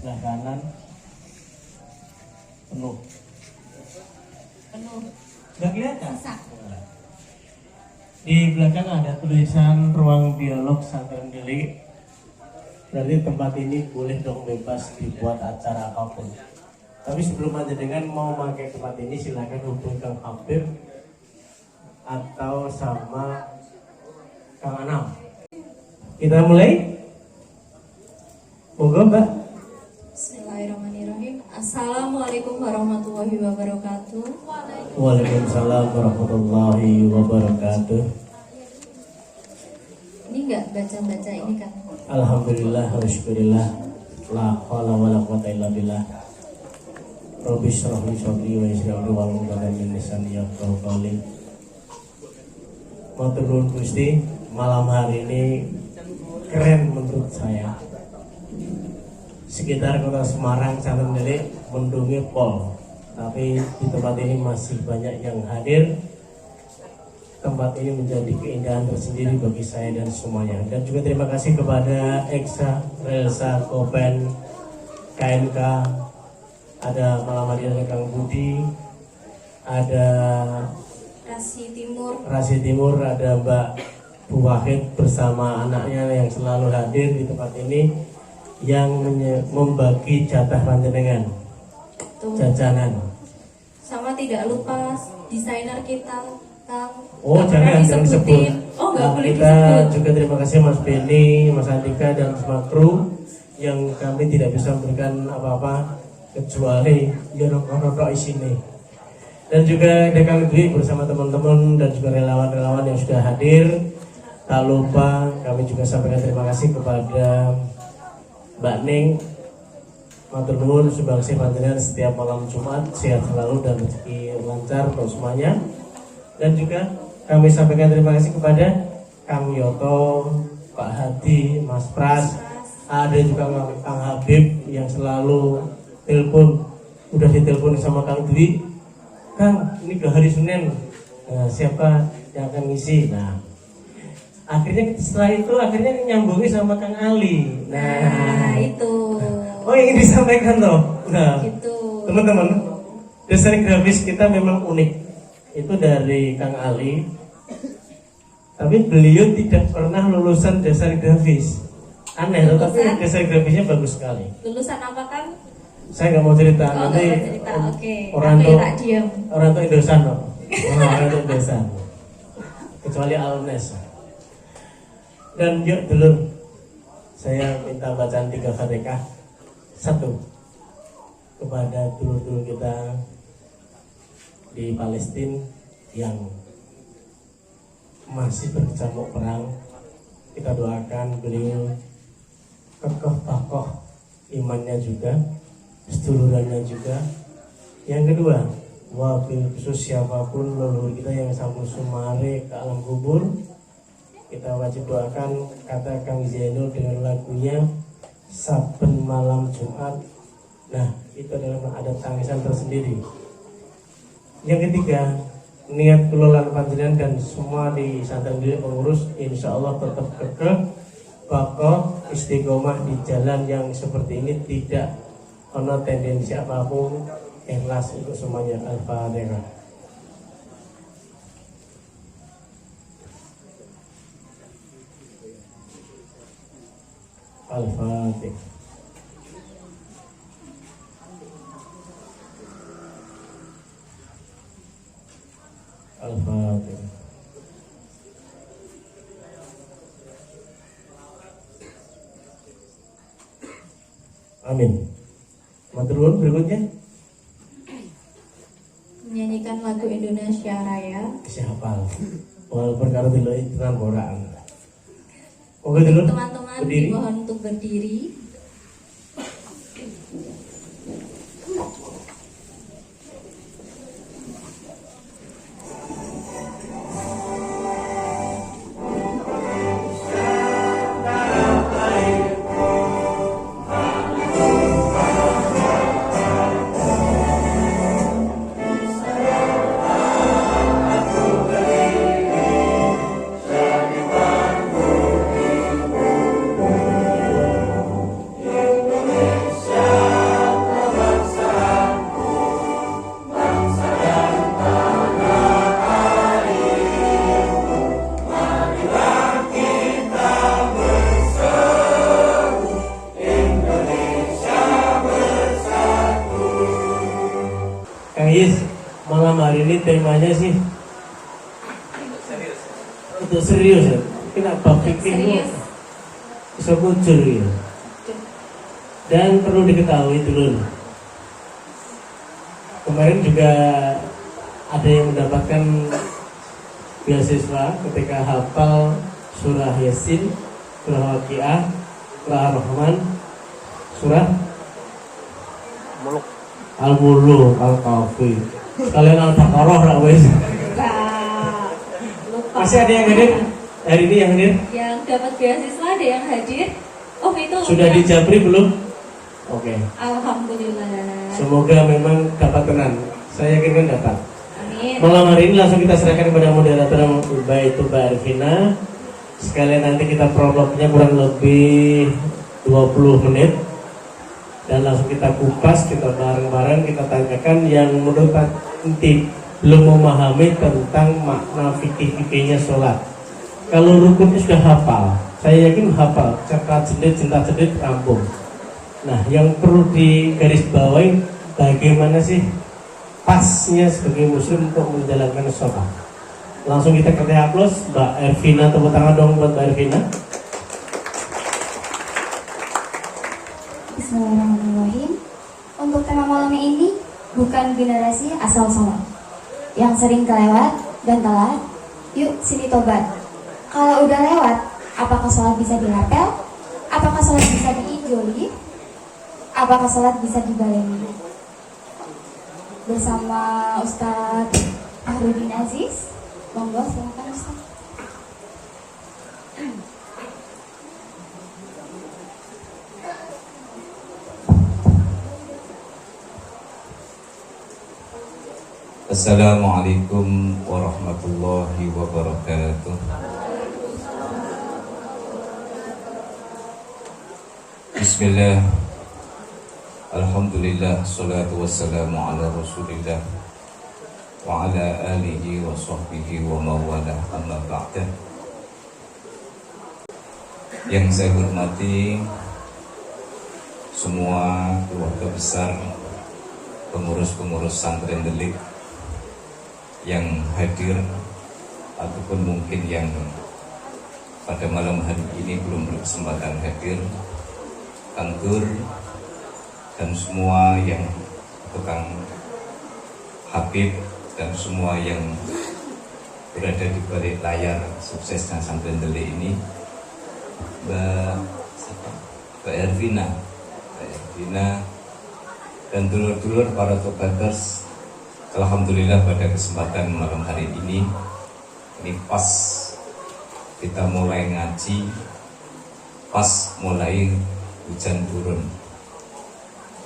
sebelah kanan penuh. Nggak kelihatan? Di belakang ada tulisan ruang dialog Santren Delik. Berarti tempat ini boleh dong bebas dibuat acara apapun. Tapi sebelum aja dengan mau pakai tempat ini silakan hubungi Kang Habib atau sama Kang Anam. Kita mulai. Monggo Mbak. Bismillahirrahmanirrahim. Assalamualaikum warahmatullahi wabarakatuh. Waalaikumsalam warahmatullahi wabarakatuh. Ini enggak baca-baca ini kan? Alhamdulillah, alhamdulillah. La haula wala quwata illa billah. Rabbi shrah li sadri wa yassir li amri wahlul min lisani yafqahu qawli. Matur nuwun Gusti, malam hari ini keren menurut saya. Sekitar kota Semarang, Santren Delik mendungi pol, tapi di tempat ini masih banyak yang hadir. Tempat ini menjadi keindahan tersendiri bagi saya dan semuanya. Dan juga terima kasih kepada Eksa, Relsa, Kopen, KNK, ada malam hari ada Kang Budi, ada Rasi Timur, ada Mbak Bu Wahid bersama anaknya yang selalu hadir di tempat ini, yang membagi jatah panjenengan jajanan. Sama tidak lupa desainer kita Kang. Oh jangan disebut. Oh nggak boleh kita disebut. Juga terima kasih Mas Beni, Mas Andika dan semua kru yang kami tidak bisa memberikan apa-apa kecuali ya rokok isini. Dan juga Dekang Dwi bersama teman-teman dan juga relawan-relawan yang sudah hadir. Tak lupa kami juga sampaikan terima kasih kepada Mbak Ning, matur nuwun sumbangsi panjenengan setiap malam Jumat, sehat selalu dan rezeki lancar untuk semuanya. Dan juga kami sampaikan terima kasih kepada Kang Yoto, Pak Hadi, Mas Pras, ada juga Kang Habib yang selalu telepon, udah ditelepon sama Kang Dwi, Kang ini udah hari Senin, siapa yang akan ngisi? Nah akhirnya setelah itu akhirnya nyambungi sama Kang Ali. Nah itu. Oh ingin disampaikan loh. Nah itu. teman-teman, desain grafis kita memang unik. Itu dari Kang Ali. Tapi beliau tidak pernah lulusan desain grafis. Aneh loh, tapi desain grafisnya bagus sekali. Lulusan apa Kang? Saya nggak mau cerita, nanti orang tuh Indosan loh. Orang tuh Indosan. Kecuali Alnes. Dan yuk dulu saya minta bacaan 3 Fatihah. 1 kepada dulur-dulur kita di Palestina yang masih berkecamuk perang. Kita doakan beliau kokoh kokoh imannya juga, sedulurannya juga. Yang kedua, wabil khusus siapapun leluhur kita yang sambung sumare ke alam kubur, kita wajib doakan kata Kang Zainul dengan lagunya Saben Malam Jumat. Nah itu adalah ada tangisan tersendiri. Yang ketiga, niat kelolaan panjenengan dan semua di Santren Delik pengurus insya Allah tetap kekeh, kokoh, istiqomah di jalan yang seperti ini, tidak ada tendensi apapun, ikhlas untuk semuanya. Al-Fatihah. Al-Fatihah. Al-Fatihah. Amin. Matur nuwun berikutnya. Menyanyikan lagu Indonesia Raya. Siapa? Walaupun karo dulu itu kan boraan. Oke dulu. Teman-teman dimohon untuk berdiri. Ais, malam hari ini temanya sih untuk serius ya. Kenapa fikih Serius. bisa muncul ya? Dan perlu diketahui dulu, kemarin juga ada yang mendapatkan beasiswa ketika hafal surah Yasin, surah Waqiah, surah Ar-Rahman, surah Al-Muluk, Al-Kahfi, sekalian Al-Baqarah lah wes. Nah, lupa. Masih ada yang hadir hari ini yang hadir? Yang dapat beasiswa ada yang hadir? Oh itu Sudah udah. dijabri belum? Oke. Alhamdulillah. Semoga memang dapat tenan. Saya yakin kan dapat. Amin. Malam hari ini langsung kita serahkan kepada moderator yaitu Mbak Arvina. Sekalian nanti kita prolognya kurang lebih 20 menit. Dan langsung kita kupas, kita bareng-bareng, kita tanyakan yang menurut nanti belum memahami tentang makna fikih-fikihnya sholat. Kalau rukunnya sudah hafal, saya yakin hafal, cakap jedit, cinta jedit, rampung. Nah, yang perlu digarisbawahi bagaimana sih pasnya sebagai muslim untuk menjalankan sholat. Langsung kita kasih aplaus Mbak Ervina, tepuk tangan dong buat Mbak Ervina. Bismillahirrahmanirrahim. Untuk tema malam ini bukan generasi asal sholat yang sering kelewat dan telat. Yuk sini tobat. Kalau udah lewat, apakah sholat bisa dirapel? Apakah sholat bisa diijoli? Apakah sholat bisa dibaleni? Bersama Ustadz Ahrudin Aziz. Monggo silakan Ustadz. Assalamualaikum warahmatullahi wabarakatuh. Bismillah. Alhamdulillah. Salatu wassalamu ala rasulillah wa ala alihi wa sahbihi wa mawalah, amma ba'da. Yang saya hormati semua keluarga besar, pengurus-pengurus santren Delik yang hadir ataupun mungkin yang pada malam hari ini belum berkesempatan hadir, kantor dan semua yang tukang Habib dan semua yang berada di balik layar suksesnya santren Delik ini, Mbak Ervina dan dulur-dulur para tokaters. Alhamdulillah pada kesempatan malam hari ini pas kita mulai ngaji, pas mulai hujan turun.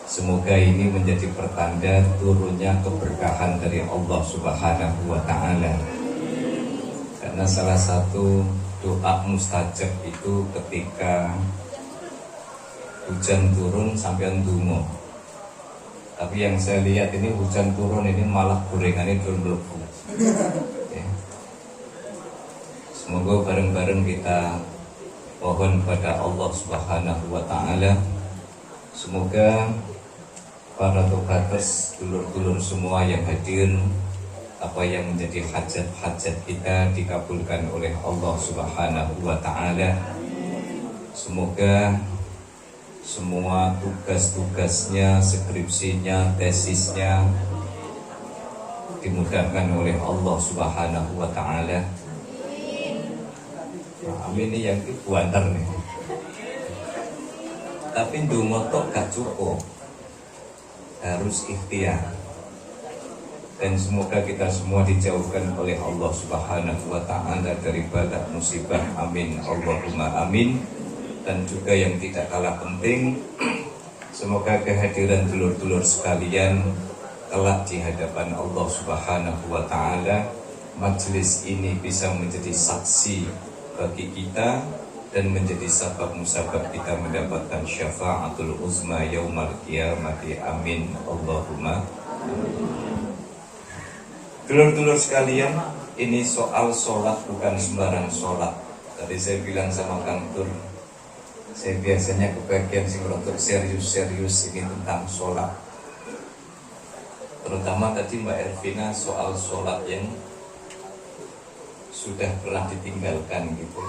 Semoga ini menjadi pertanda turunnya keberkahan dari Allah Subhanahu wa Ta'ala. Karena salah satu doa mustajab itu ketika hujan turun sampean ndonga. Tapi yang saya lihat ini hujan turun ini malah gorengannya turun mlebu. Ya. Semoga bareng-bareng kita mohon pada Allah Subhanahu wa Ta'ala, semoga para tokaters, dulur-dulur semua yang hadir, apa yang menjadi hajat-hajat kita dikabulkan oleh Allah Subhanahu wa Ta'ala. Semoga semua tugas-tugasnya, skripsinya, tesisnya dimudahkan oleh Allah Subhanahu wa Ta'ala. Amin. Ini yang buantar nih. Tapi ndonga tok gak cukup, harus ikhtiar. Dan semoga kita semua dijauhkan oleh Allah Subhanahu wa Ta'ala dari bala musibah. Amin, Allahumma amin. Dan juga yang tidak kalah penting, semoga kehadiran dulur-dulur sekalian kelak di hadapan Allah Subhanahu wa Ta'ala, majelis ini bisa menjadi saksi bagi kita dan menjadi sabab musabab kita mendapatkan syafaatul uzma yaumal qiyamati. Amin, Allahumma. Dulur-dulur sekalian, ini soal sholat bukan sembarang sholat. Tadi saya bilang sama Kang Tur, saya biasanya kebagian sing rotok serius-serius ini tentang sholat. Terutama tadi Mbak Ervina soal sholat yang sudah pernah ditinggalkan gitu.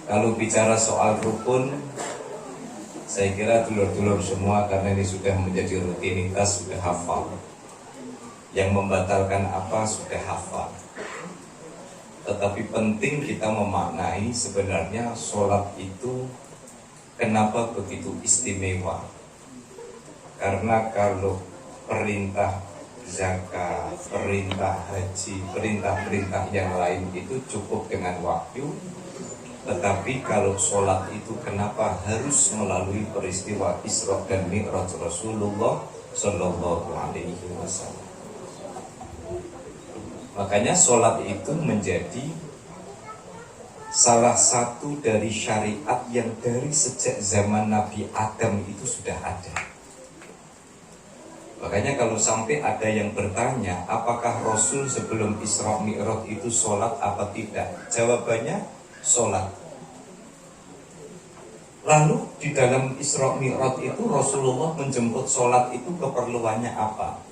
Kalau bicara soal rukun, saya kira dulur-dulur semua karena ini sudah menjadi rutinitas, sudah hafal. Yang membatalkan apa sudah hafal. Tetapi penting kita memaknai sebenarnya sholat itu kenapa begitu istimewa. Karena kalau perintah zakat, perintah haji, perintah-perintah yang lain itu cukup dengan wahyu. Tetapi kalau sholat itu kenapa harus melalui peristiwa Isra dan Mi'raj Rasulullah Sallallahu Alaihi Wasallam. Makanya sholat itu menjadi salah satu dari syariat yang dari sejak zaman Nabi Adam itu sudah ada. Makanya kalau sampai ada yang bertanya, apakah Rasul sebelum Isra Mi'raj itu sholat apa tidak? Jawabannya sholat. Lalu di dalam Isra Mi'raj itu Rasulullah menjemput sholat itu keperluannya apa?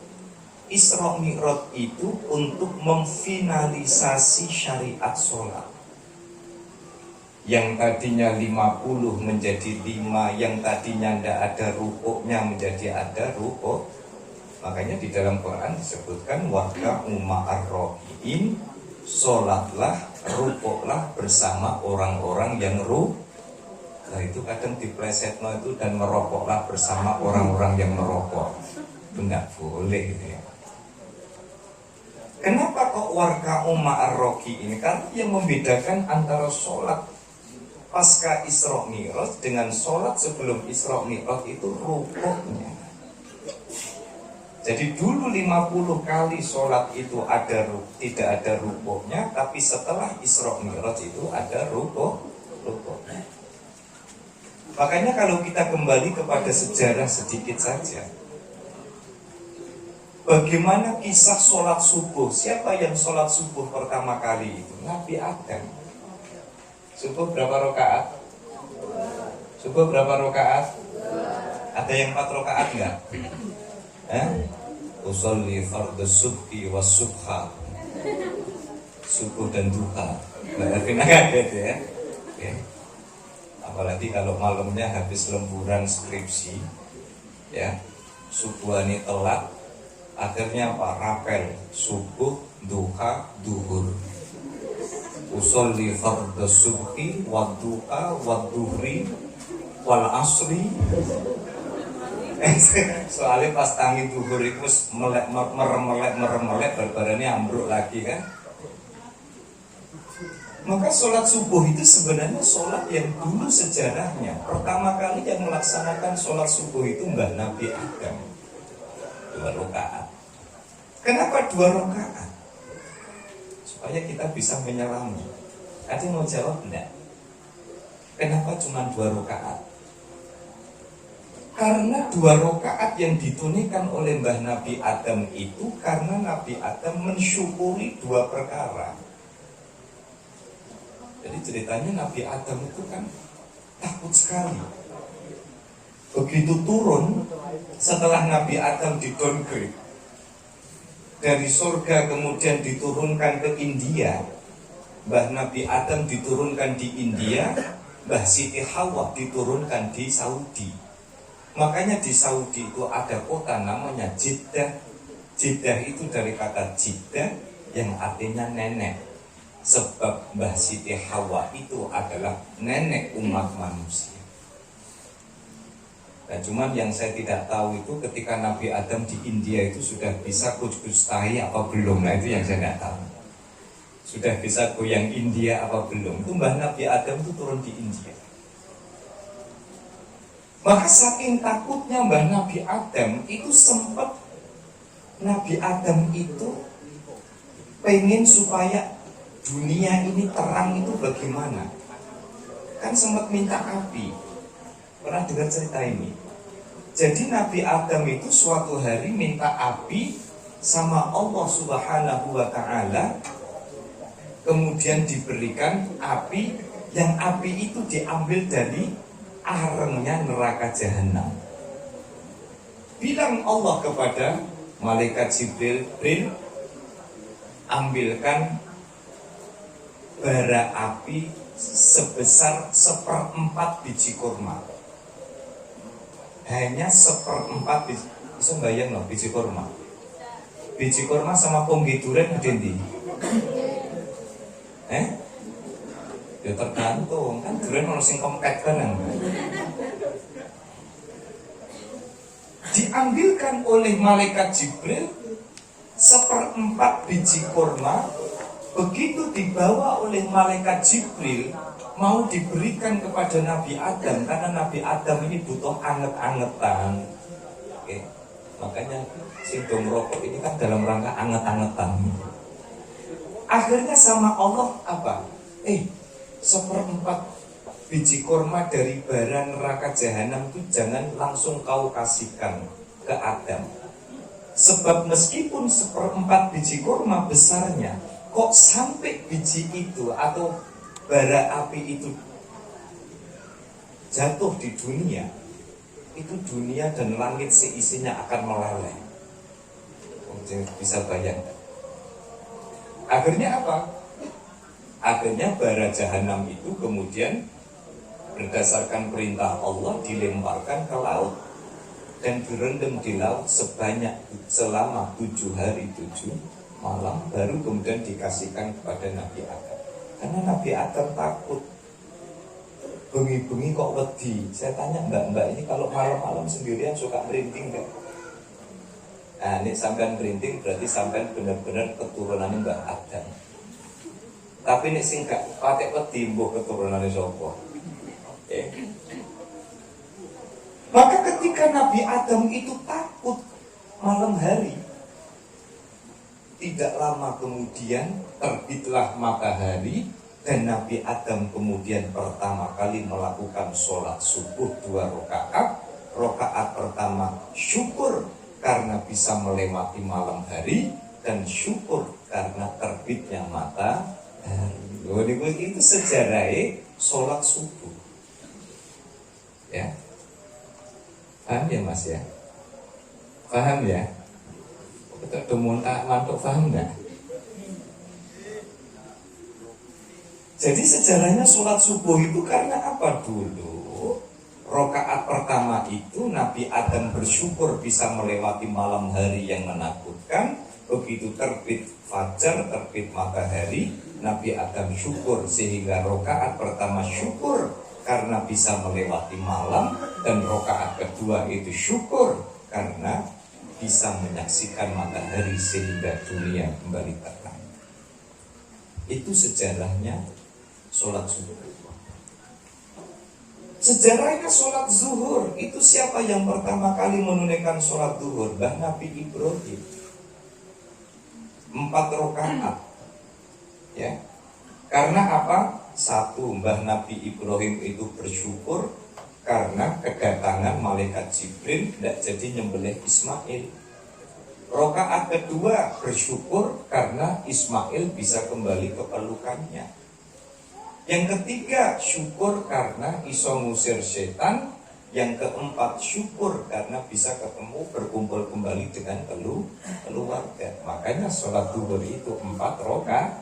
Isra Mi'raj itu untuk memfinalisasi syariat sholat. Yang tadinya 50 menjadi 5, yang tadinya tidak ada rukuknya menjadi ada rukuk. Makanya di dalam Quran disebutkan warga ma'ar rohiin, sholatlah, rukuklah bersama orang-orang yang rukuk. Nah itu kadang diplesetno itu dan merokoklah bersama orang-orang yang merokok. Itu tidak boleh gitu ya. Kenapa kok warga ma'ar rohiin? Karena yang membedakan antara sholat pasca Isra Mi'raj dengan sholat sebelum Isra Mi'raj itu rukuknya. Jadi dulu 50 kali sholat itu tidak ada rukuknya, tapi setelah Isra Mi'raj itu ada rukuknya. Makanya kalau kita kembali kepada sejarah sedikit saja, bagaimana kisah sholat subuh? Siapa yang sholat subuh pertama kali itu? Nabi Adam. Subuh berapa rakaat? Subuh berapa rakaat? Ada yang 4 rakaat enggak? Usolli fardhu subhi was subha. Subuh dan duha. Berarti kaget ya. Oke. Apalagi kalau malamnya habis lemburan skripsi, ya, subuhani telat, akhirnya apa? Rapel, subuh, duha, duhur. Usolli fardhu subhi wa duha wa duhri wal asri. Soalnya pas tangi duhur itu merem-melek barbarannya ambruk lagi kan. Maka sholat subuh itu sebenarnya sholat yang dulu sejarahnya pertama kali yang melaksanakan sholat subuh itu Mbah Nabi Adam. 2 rakaat. Kenapa 2 rakaat? Supaya kita bisa menyelami. Ada yang mau jawab enggak? Kenapa cuma 2 rakaat? Karena 2 rakaat yang ditunaikan oleh Mbah Nabi Adam itu karena Nabi Adam mensyukuri 2 perkara. Jadi ceritanya Nabi Adam itu kan takut sekali. Begitu turun setelah Nabi Adam di-downgrade dari surga kemudian diturunkan ke India, Mbah Nabi Adam diturunkan di India, Mbah Siti Hawa diturunkan di Saudi. Makanya di Saudi itu ada kota namanya Jeddah. Jeddah itu dari kata Jeddah yang artinya nenek. Sebab Mbah Siti Hawa itu adalah nenek umat manusia. Nah cuman yang saya tidak tahu itu ketika Nabi Adam di India itu sudah bisa kuckus tahi apa belum. Nah itu yang saya tidak tahu. Sudah bisa goyang India apa belum. Itu Mbah Nabi Adam itu turun di India. Maka saking takutnya Mbah Nabi Adam itu sempat Nabi Adam itu pengen supaya dunia ini terang itu bagaimana? Kan sempat minta api. Pernah dengar cerita ini? Jadi Nabi Adam itu suatu hari minta api sama Allah Subhanahu wa Ta'ala. Kemudian diberikan api, yang api itu diambil dari arengnya neraka jahanam. bilang Allah kepada malaikat Jibril, ambilkan bara api sebesar 1/4 biji kurma. Hanya 1/4 biji. Bisa bayang loh biji kurma. Biji kurma sama ponggi durian gede ndi? Ya tergantung, kan durian ono sing kempet kan. Diambilkan oleh malaikat Jibril 1/4 biji kurma. Begitu dibawa oleh malaikat Jibril, mau diberikan kepada Nabi Adam, karena Nabi Adam ini butuh anget-angetan. Oke. Makanya sindrom rokok ini kan dalam rangka anget-angetan. Akhirnya sama Allah apa? 1/4 biji kurma dari bara neraka jahanam itu jangan langsung kau kasihkan ke Adam. Sebab meskipun 1/4 biji kurma besarnya, kok sampai biji itu atau bara api itu jatuh di dunia, itu dunia dan langit seisinya akan meleleh. Bisa bayangkan. Akhirnya apa? Akhirnya bara jahanam itu kemudian berdasarkan perintah Allah dilemparkan ke laut dan direndam di laut selama 7 hari 7 malam, baru kemudian dikasihkan kepada Nabi Adam. Karena Nabi Adam takut. Bengi-bengi kok wedi. Saya tanya mbak-mbak ini kalau malam-malam sendirian suka merinding gak? Nah, ini sampean merinding berarti sampean benar-benar keturunannya Mbak Adam. Tapi ini sing gak patek wedi mbuh keturunannya sapa? Maka ketika Nabi Adam itu takut malam hari, tidak lama kemudian terbitlah matahari dan Nabi Adam kemudian pertama kali melakukan sholat subuh 2 rakaat. Rakaat pertama syukur karena bisa melewati malam hari dan syukur karena terbitnya matahari. Itu sejarahnya sholat subuh. Ya, paham ya Mas ya? Paham ya? Kita udah mantuk paham nggak? Jadi sejarahnya sholat subuh itu karena apa dulu? Rakaat pertama itu Nabi Adam bersyukur bisa melewati malam hari yang menakutkan. Begitu terbit fajar, terbit matahari, Nabi Adam syukur sehingga rakaat pertama syukur karena bisa melewati malam, dan rakaat kedua itu syukur karena bisa menyaksikan matahari sehingga dunia kembali terang. Itu sejarahnya sholat subuh. Sejarahnya sholat zuhur, itu siapa yang pertama kali menunaikan sholat zuhur? Nabi Ibrahim. 4 rakaat. Ya. Karena apa? 1, Nabi Ibrahim itu bersyukur karena kedatangan malaikat Jibril tidak jadi nyembelih Ismail. Rakaat kedua bersyukur karena Ismail bisa kembali ke pelukannya. Yang ketiga syukur karena iso ngusir setan. Yang keempat syukur karena bisa ketemu berkumpul kembali dengan keluarga. Makanya sholat zuhur itu 4 rakaat.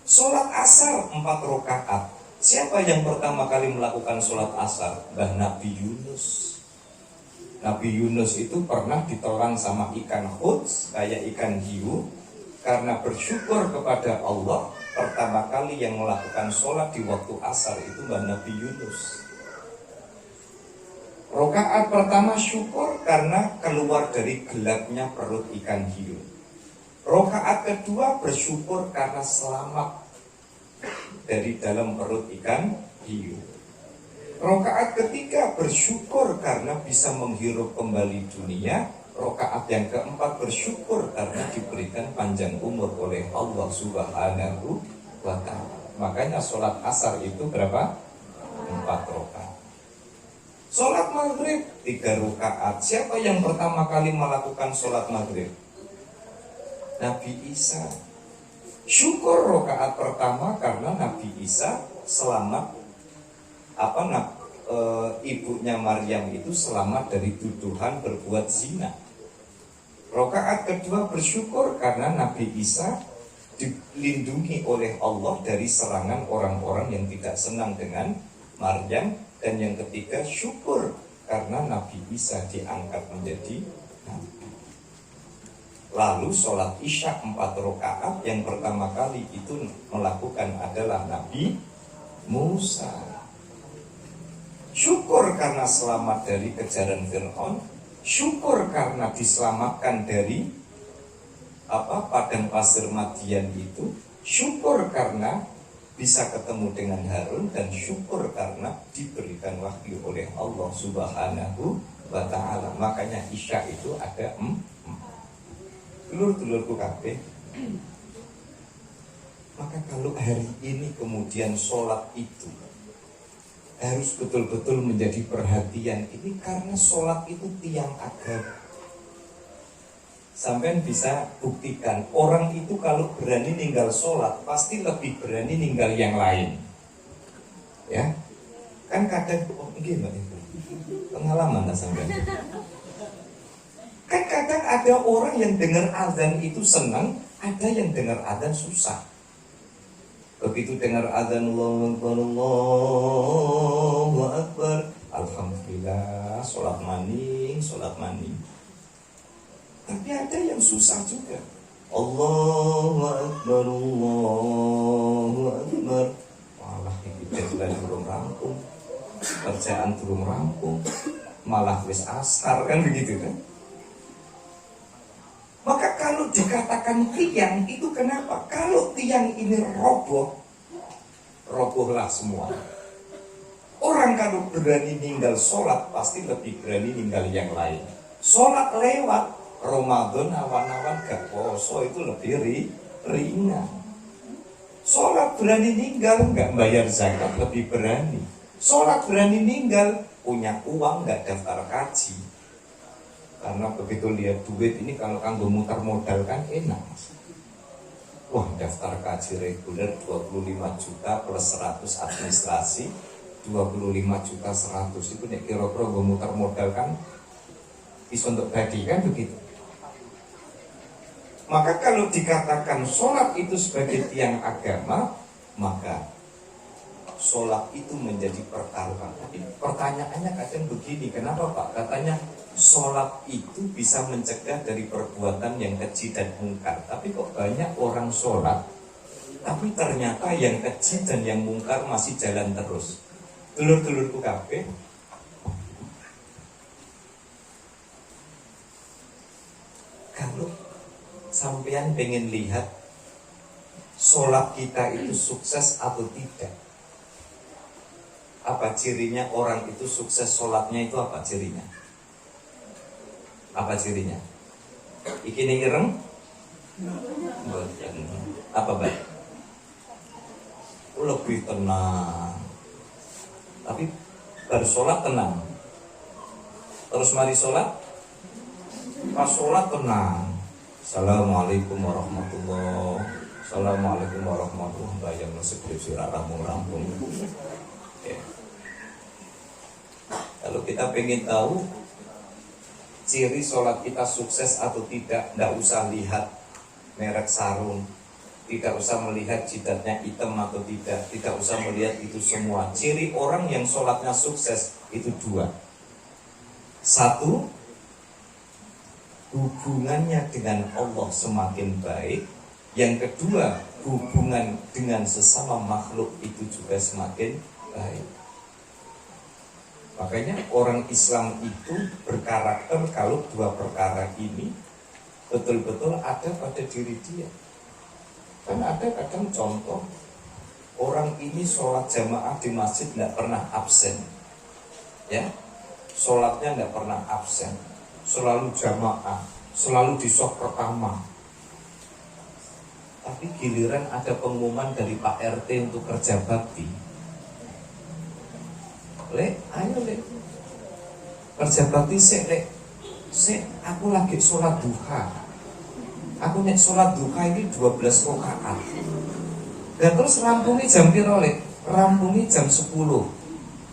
Sholat asar 4 rakaat. Siapa yang pertama kali melakukan sholat asar? Nabi Yunus. Nabi Yunus itu pernah ditelan sama ikan huts, kayak ikan hiu. Karena bersyukur kepada Allah, pertama kali yang melakukan sholat di waktu asar itu Nabi Yunus. Rakaat pertama syukur karena keluar dari gelapnya perut ikan hiu. Rakaat kedua bersyukur karena selamat dari dalam perut ikan hiu. Rakaat ketiga bersyukur karena bisa menghirup kembali dunia. Rakaat yang keempat bersyukur karena diberikan panjang umur oleh Allah Subhanahu wa ta'ala. Makanya sholat asar itu berapa? 4 rakaat. Sholat maghrib 3 rakaat. Siapa yang pertama kali melakukan sholat maghrib? Nabi Isa. Syukur rakaat pertama karena Nabi Isa selamat ibunya Maryam itu selamat dari tuduhan berbuat zina. Rakaat kedua bersyukur karena Nabi Isa dilindungi oleh Allah dari serangan orang-orang yang tidak senang dengan Maryam. Dan yang ketiga syukur karena Nabi Isa diangkat menjadi Nabi. Lalu sholat Isya 4 rakaat yang pertama kali itu melakukan adalah Nabi Musa. Syukur karena selamat dari kejaran Fir'aun. Syukur karena diselamatkan dari padang pasir Madian itu. Syukur karena bisa ketemu dengan Harun, dan syukur karena diberikan wahyu oleh Allah Subhanahu wa ta'ala. Makanya Isya itu ada dulur-dulurku kabeh. Maka kalau hari ini kemudian sholat itu harus betul-betul menjadi perhatian ini, karena sholat itu tiang agama. Sampai bisa buktikan orang itu kalau berani ninggal sholat pasti lebih berani ninggal yang lain. Ya, kan kadang gimana itu pengalaman lah sampai. Kan kadang ada orang yang dengar azan itu senang, ada yang dengar azan susah. Begitu dengar azan Allahu Akbar, alhamdulillah, sholat maning. Tapi ada yang susah juga. Allahu Akbar, Allahu Akbar. Malah ini belum rampung, kerjaan belum rampung, malah wis asar, kan begitu kan? Maka kalau dikatakan tiang itu kenapa? Kalau tiang ini robohlah semua. Orang kalau berani ninggal sholat pasti lebih berani ninggal yang lain. Sholat lewat, Ramadan awan-awan gak poso itu lebih ringan. Sholat berani ninggal gak bayar zakat lebih berani. Sholat berani ninggal punya uang gak daftar kaji. Karena begitu lihat duit ini kalau kanggo muter modal kan enak. Wah, daftar kaji reguler 25 juta plus 100 administrasi, 25 juta 100 itu nek kira-kira gue muter modal kan bisa untuk bagi, kan begitu. Maka kalau dikatakan sholat itu sebagai tiang agama, maka sholat itu menjadi pertaruhan. Tapi pertanyaannya kadang begini, kenapa Pak? Katanya sholat itu bisa mencegah dari perbuatan yang keji dan mungkar. Tapi kok banyak orang sholat, tapi ternyata yang keji dan yang mungkar masih jalan terus. Dulur-dulurku kabeh, kalau sampean pengen lihat sholat kita itu sukses atau tidak, apa cirinya orang itu sukses sholatnya itu? Apa cirinya? Apa cirinya? Iki ning ireng? Apa baik? Lebih tenang. Tapi baru sholat tenang. Terus mari sholat, pas sholat tenang. Assalamualaikum warahmatullahi wabarakatuh. Assalamualaikum warahmatullahi wabarakatuh. Bayang skripsi rampung-rampung. Ya. Kalau kita pengen tahu ciri sholat kita sukses atau tidak usah lihat merek sarung, tidak usah melihat jidatnya hitam atau tidak usah melihat itu semua. Ciri orang yang sholatnya sukses itu dua. Satu, hubungannya dengan Allah semakin baik. Yang kedua, hubungan dengan sesama makhluk itu juga semakin baik. Makanya orang Islam itu berkarakter kalau dua perkara ini betul-betul ada pada diri dia. Kan ada kadang contoh, orang ini sholat jamaah di masjid tidak pernah absen. Ya, sholatnya tidak pernah absen, selalu jamaah, selalu di saf pertama. Tapi giliran ada pengumuman dari Pak RT untuk kerja bakti, ayo kerja bakti aku lagi sholat duha. Aku nek sholat duha ini 12 rakaat. Dan terus rampungi jam piro, Rampungi jam 10.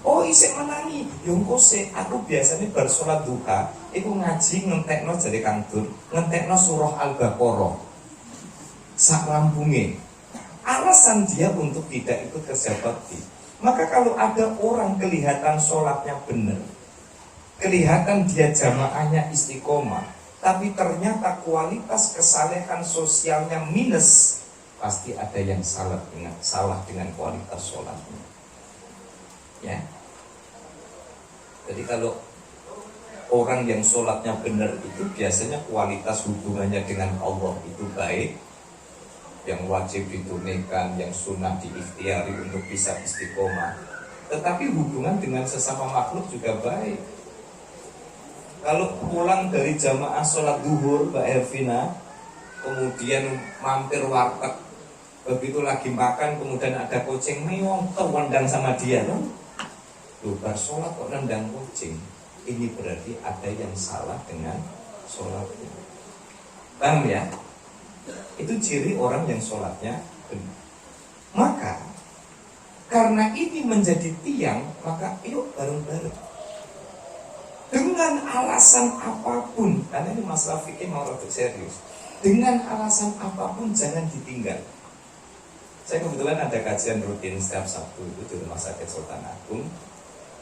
Oh, isik menangi Yongko se, aku biasanya bar sholat duha, iku ngaji ngentekno jadi Kang Dur, ngentekno surah Al-Baqarah. Sak lambunge. Alasan dia untuk tidak ikut kerja bakti. Maka kalau ada orang kelihatan sholatnya benar, kelihatan dia jamaahnya istiqomah, tapi ternyata kualitas kesalehan sosialnya minus, pasti ada yang salah dengan kualitas sholatnya. Ya. Jadi kalau orang yang sholatnya benar itu biasanya kualitas hubungannya dengan Allah itu baik, yang wajib ditunaikan, yang sunnah diikhtiari untuk bisa istiqomah. Tetapi hubungan dengan sesama makhluk juga baik. Kalau pulang dari jamaah sholat duhur, Mbak Elvina, kemudian mampir warteg, begitu lagi makan, kemudian ada kucing meong, terwendang sama dia, loh. Bar sholat kok nendang kucing, ini berarti ada yang salah dengan sholatnya. Paham ya? Itu ciri orang yang sholatnya benar. Maka karena ini menjadi tiang, maka yuk bareng-bareng dengan alasan apapun, karena ini masalah fikih mau rada serius. Dengan alasan apapun jangan ditinggal. Saya kebetulan ada kajian rutin setiap Sabtu itu di Rumah Sakit Sultan Agung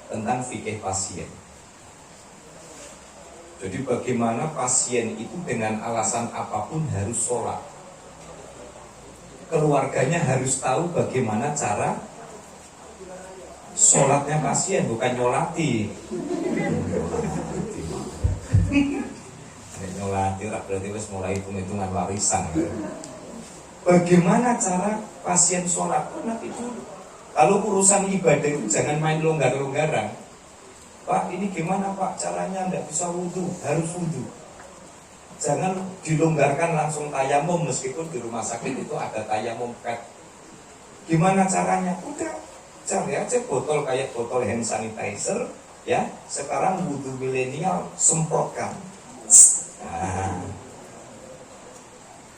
tentang fikih pasien. Jadi bagaimana pasien itu dengan alasan apapun harus sholat. Keluarganya harus tahu bagaimana cara sholatnya pasien, bukan nyolati. Nyolati berarti wis mulai hitung-hitungan warisan. Bagaimana cara pasien sholat? Nanti dulu. Kalau urusan ibadah itu jangan main longgar-longgaran. Pak, ini gimana Pak caranya? Nggak bisa wudhu, harus wudhu. Jangan dilonggarkan langsung tayamum, meskipun di rumah sakit itu ada tayamum pet. Gimana caranya? Udah, cari aja botol kayak botol hand sanitizer, ya. Sekarang wudhu milenial semprotkan. Nah,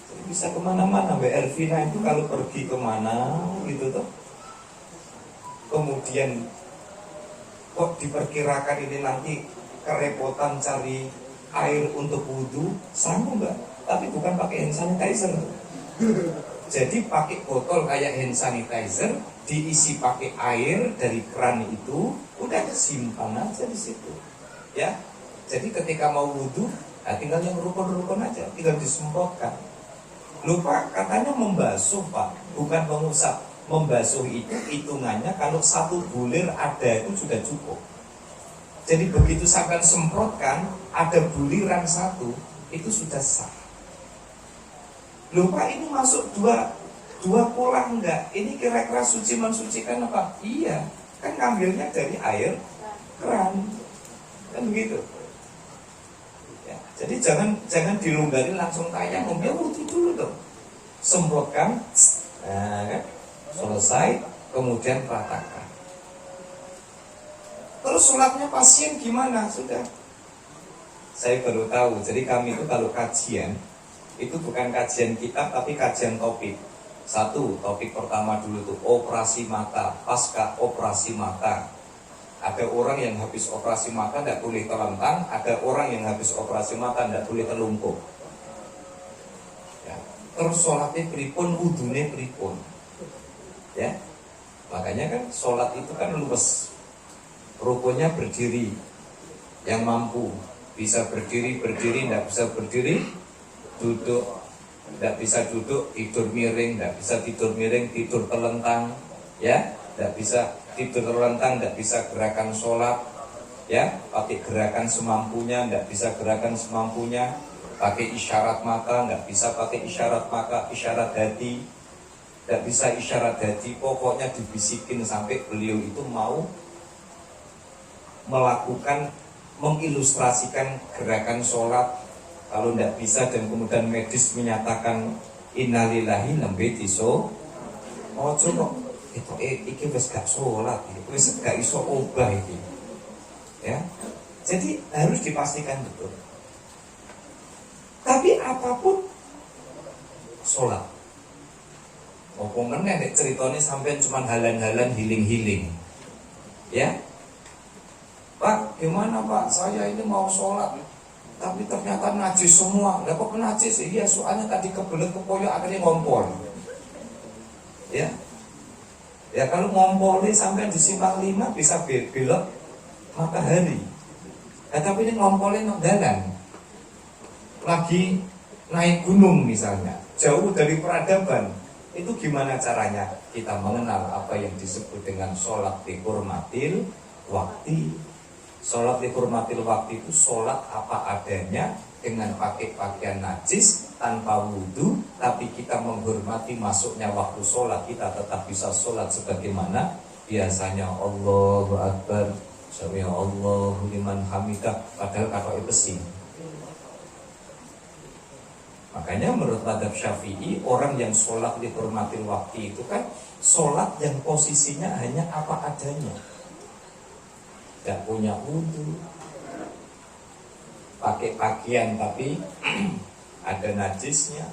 jadi bisa kemana-mana. Mbak Elvina itu kalau pergi kemana gitu tuh, kemudian kok diperkirakan ini nanti kerepotan cari air untuk wudhu, sanggup nggak? Tapi bukan pakai hand sanitizer. Jadi pakai botol kayak hand sanitizer, diisi pakai air dari keran itu, udah simpan aja di situ. Ya, jadi ketika mau wudhu, nah tinggal yang rukun-rukun aja, tinggal disemprotkan. Lupa katanya membasuh Pak, bukan mengusap. Membasuh itu hitungannya kalau satu bulir ada itu sudah cukup. Jadi begitu sampai semprotkan ada buliran satu, itu sudah sah. Lupa ini masuk dua pola enggak? Ini kira-kira suci mensucikan apa? Iya, kan ngambilnya dari air keran, kan begitu. Ya, jadi jangan dilonggarin langsung tayamum, ya wudhu dulu dong, semprotkan, nah, kan? Selesai, kemudian ratakan. Terus sholatnya pasien gimana? Sudah. Saya baru tahu, jadi kami itu kalau kajian, itu bukan kajian kitab, tapi kajian topik. Satu, topik pertama dulu tuh operasi mata, pasca operasi mata. Ada orang yang habis operasi mata tidak boleh terlentang, ada orang yang habis operasi mata tidak boleh terlungkup. Ya. Terus sholatnya pripun, wudhunya pripun. Ya, makanya kan sholat itu kan luwes. Rukunnya berdiri, yang mampu bisa berdiri, tidak bisa berdiri, duduk, tidak bisa duduk, tidur miring, tidak bisa tidur miring, tidur terlentang, ya, tidak bisa tidur terlentang, tidak bisa gerakan sholat, ya, pakai gerakan semampunya, tidak bisa gerakan semampunya, pakai isyarat mata, tidak bisa pakai isyarat mata, isyarat hati. Tidak bisa isyarat hati, pokoknya dibisikin sampai beliau itu mau melakukan, mengilustrasikan gerakan sholat. Kalau tidak bisa dan kemudian medis menyatakan innalillahi nembe diso, oh coba itu iki wis gak sholat, wis gak iso obah iki. Ya, jadi harus dipastikan betul. Tapi apapun sholat. Opo meneh nek ceritane sampean cuma halan-halan healing-healing. Ya. Pak, gimana Pak? Saya ini mau sholat, tapi ternyata najis semua. Lah kok najis? Iya, soalnya tadi kebelet kepoyok akhirnya ngompol. Ya, ya kalau ngompolnya sampai di simpang 5 bisa belok matahari. Tapi ini ngompolnya dalan. Lagi naik gunung misalnya, jauh dari peradaban. Itu gimana caranya kita mengenal apa yang disebut dengan sholat dihormatil waktu. Sholat dihormatil waktu itu sholat apa adanya dengan pakai pakaian najis tanpa wudhu, tapi kita menghormati masuknya waktu sholat, kita tetap bisa sholat sebagaimana biasanya. Allahu Akbar, sami Allahu liman hamidah, padahal kata besi. Makanya menurut madhab Syafi'i, orang yang sholat dihormatil waktu itu kan sholat yang posisinya hanya apa adanya, tidak punya wudhu, pakai pakaian tapi ada najisnya.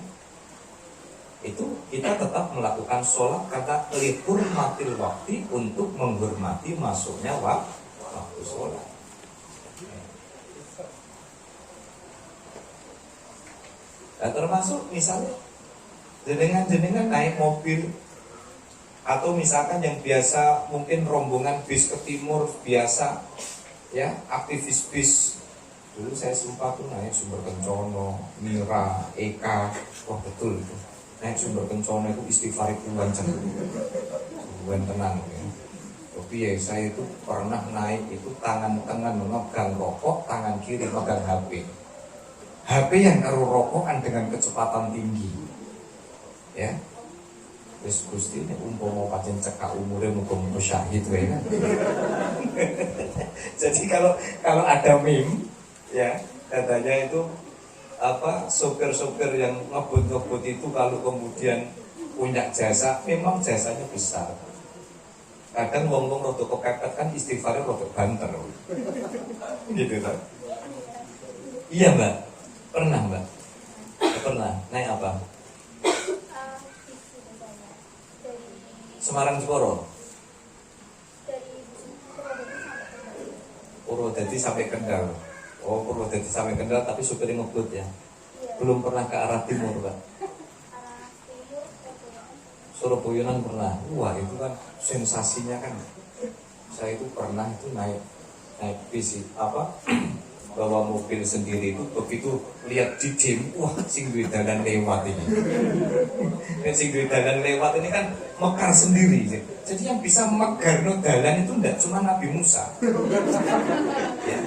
Itu kita tetap melakukan sholat kata dihormatil waktu, untuk menghormati masuknya waktu sholat. Nah, termasuk misalnya jenengan naik mobil, atau misalkan yang biasa mungkin rombongan bis ke timur biasa, ya aktivis bis. Dulu saya sempat tuh naik Sumber Kencono, Mira, Eka, wah betul itu. Naik Sumber Kencono itu istighfar puluhan tenang ya. Tapi ya saya itu pernah naik itu tangan kanan memegang rokok, tangan kiri memegang HP. HP yang karo rokokan dengan kecepatan tinggi, ya. Wis Gusti nek umpama pancen cekak umure muga-muga syahid wae kan. Jadi kalau ada meme, ya katanya itu apa, sopir-sopir yang ngebut-ngebut itu kalau kemudian punya jasa, memang jasanya besar. Kadang wong-wong rada kepepet kan istighfarnya rada banter. Gitu kan. Iya, Mbak. Pernah Mbak? Pernah. Naik apa? Semarang Jeporo. Purwodadi sampai Kendal. Oh, Purwodadi sampai Kendal tapi supirnya ngebut ya. Belum pernah ke arah timur, Mbak. Surabaya pernah. Wah, itu kan sensasinya kan. Saya itu pernah itu naik bis apa? Bawa mobil sendiri itu, begitu lihat didim, wah sing duwe dalan lewat ini. Sing duwe dalan lewat ini kan mekar sendiri. Jadi yang bisa megarno dalan itu tidak cuma Nabi Musa. Ya.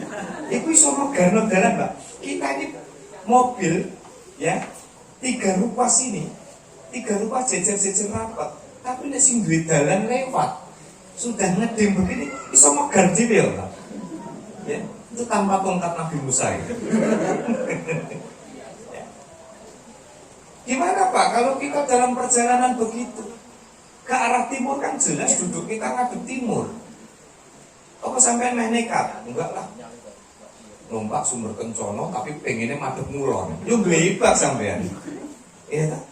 Itu iso megarno dalan, Mbak. Kita ini mobil ya, 3 rupa sini, 3 rupa jejer-jejer rapat. Tapi nek sing duwe dalan lewat, sudah ngedem begini, iso megar dhewe ya, Pak. Ya. Itu tanpa tongkat Nabi Musa itu. Ya. Gimana Pak kalau kita dalam perjalanan begitu ke arah timur, kan jelas duduk kita ngadep timur. Apa sampai meh nekat? Enggak lah. Numpak Sumber Kencono tapi pengennya madhep ngulon. Yo glebak sampean. Iya tak?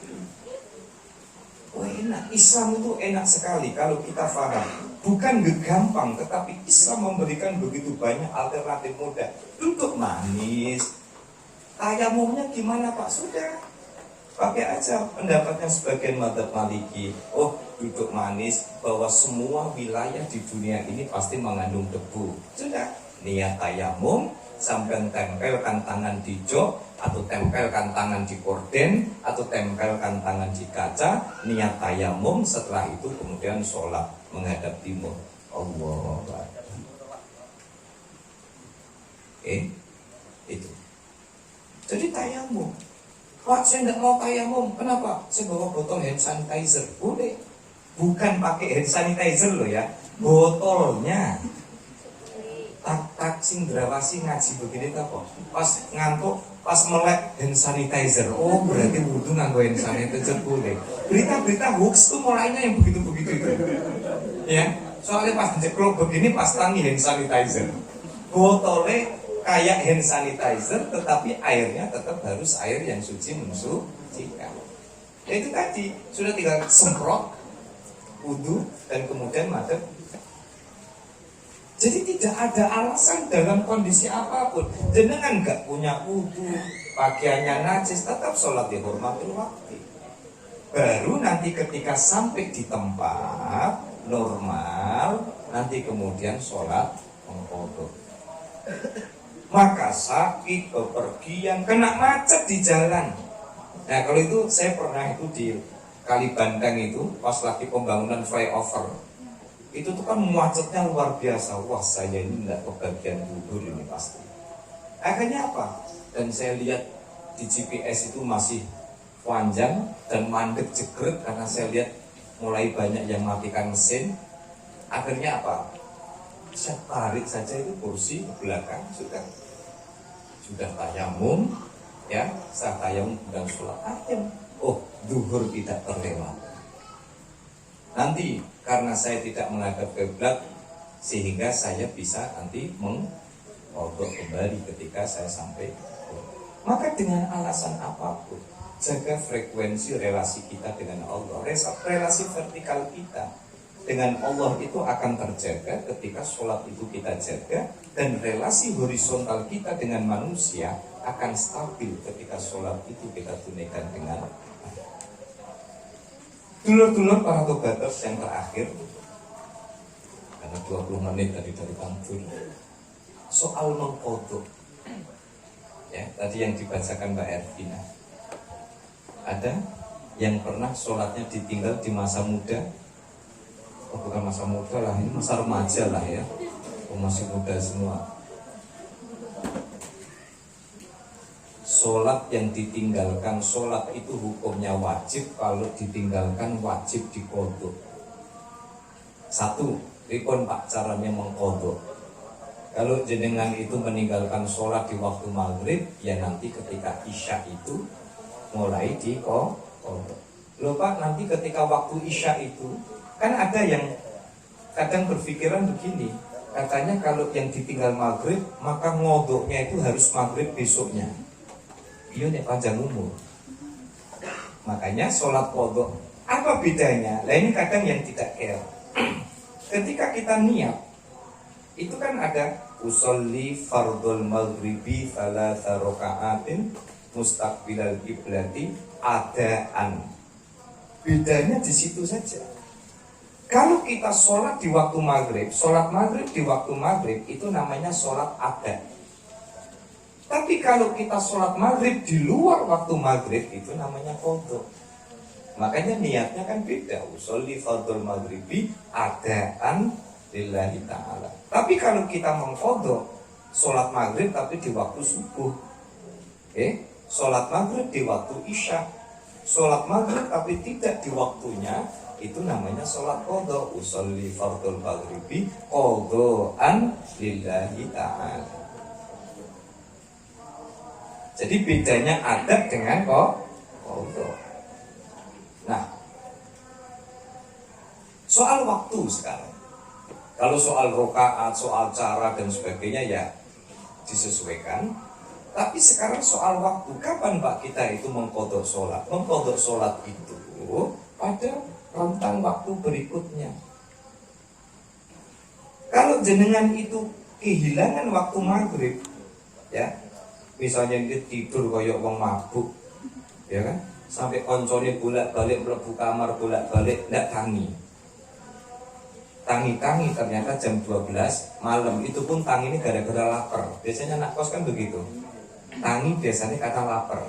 Wah enak, Islam itu enak sekali kalau kita paham. Bukan gampang, tetapi Islam memberikan begitu banyak alternatif mudah. Duduk manis, tayamumnya gimana Pak? Sudah, pakai aja pendapatnya sebagian mazhab Maliki. Oh, duduk manis, bahwa semua wilayah di dunia ini pasti mengandung debu. Sudah, niat tayamum, sampai tempelkan tangan di jok, atau tempelkan tangan di korden, atau tempelkan tangan di kaca, niat tayamum. Setelah itu kemudian sholat menghadap timur. Allah itu. Jadi tayamum. Pak, saya tidak mau tayamum. Kenapa? Saya bawa botol hand sanitizer. Boleh. Bukan pakai hand sanitizer loh ya, botolnya. Tak sing drawasi ngaji begini tak kok. Pas ngantuk, pas melek hand sanitizer. Oh, berarti wudhu nganggo hand sanitizer boleh. Berita-berita hoax tuh mulainya yang begitu-begitu itu. Ya, soalnya pas jeklok begini pas tangi hand sanitizer. Botolnya kayak hand sanitizer, tetapi airnya tetap harus air yang suci mensucikan. Ya itu tadi, sudah tinggal semprot wudhu dan kemudian madhab. Jadi tidak ada alasan dalam kondisi apapun. Jenengan gak punya wudu, pakaiannya najis, tetap sholat dihormatil waktu. Baru nanti ketika sampai di tempat normal, nanti kemudian sholat mengqadha. Maka sakit, bepergian, kena macet di jalan. Nah kalau itu saya pernah itu di Kalibantang itu pas lagi pembangunan flyover. Itu tuh kan macetnya luar biasa. Wah saya ini nggak kebagian gugur ini pasti. Akhirnya apa? Dan saya lihat di GPS itu masih panjang dan mandek jegrek karena saya lihat mulai banyak yang matikan mesin. Akhirnya apa? Saya tarik saja itu kursi belakang sudah tayamum, ya saya tayamum dan sholat ayam. Oh, zuhur tidak terlewat. Nanti karena saya tidak menghadap kiblat sehingga saya bisa nanti mengqadha kembali ketika saya sampai. Maka dengan alasan apapun, jaga frekuensi relasi kita dengan Allah. Relasi vertikal kita dengan Allah itu akan terjaga ketika sholat itu kita jaga, dan relasi horizontal kita dengan manusia akan stabil ketika sholat itu kita tunaikan dengan dulur-dulur para tobaters yang terakhir, karena 20 menit tadi dari kantor, soal mengqadha. Ya, tadi yang dibacakan Mbak Ervina, ada yang pernah sholatnya ditinggal di masa muda. Oh, bukan masa muda lah, ini masa remaja lah ya. Oh, masih muda semua. Sholat yang ditinggalkan, sholat itu hukumnya wajib. Kalau ditinggalkan wajib diqadha. Satu, pripun Pak caranya mengqadha? Kalau jenengan itu meninggalkan sholat di waktu maghrib, ya nanti ketika isya itu mulai diqadha. Loh Pak, nanti ketika waktu isya itu kan ada yang kadang berpikiran begini, katanya kalau yang ditinggal maghrib maka ngodoknya itu harus maghrib besoknya. Iya nih panjang umur. Makanya sholat qadha apa bedanya? Lah ini kadang yang tidak care. Ketika kita niat itu kan ada usolli fardhul maghribi thalatha raka'atin mustaqbilal qiblati adaan. Bedanya di situ saja. Kalau kita sholat di waktu maghrib, sholat maghrib di waktu maghrib itu namanya sholat ada. Tapi kalau kita sholat maghrib di luar waktu maghrib itu namanya qadha. Makanya niatnya kan beda. Usolli fardhul maghribi adaan lillahi ta'ala. Tapi kalau kita mengqadha sholat maghrib tapi di waktu subuh, sholat maghrib di waktu isya, sholat maghrib tapi tidak di waktunya, itu namanya sholat qadha. Usolli fardhul maghribi qadhaan lillahi ta'ala. Jadi bedanya adat dengan qadha. Nah, soal waktu sekarang. Kalau soal rokaat, soal cara dan sebagainya ya disesuaikan. Tapi sekarang soal waktu, kapan Pak kita itu mengqadha sholat? Mengqadha sholat itu pada rentang waktu berikutnya. Kalau jenengan itu kehilangan waktu maghrib, ya, misalnya dia tidur kayak wong mabuk, ya kan, sampai koncone bolak-balik mlebu kamar bolak-balik ndak tangi ternyata jam 12 malam, itu pun tangi ini gara-gara lapar. Biasanya anak kos kan begitu, tangi biasanya kata lapar.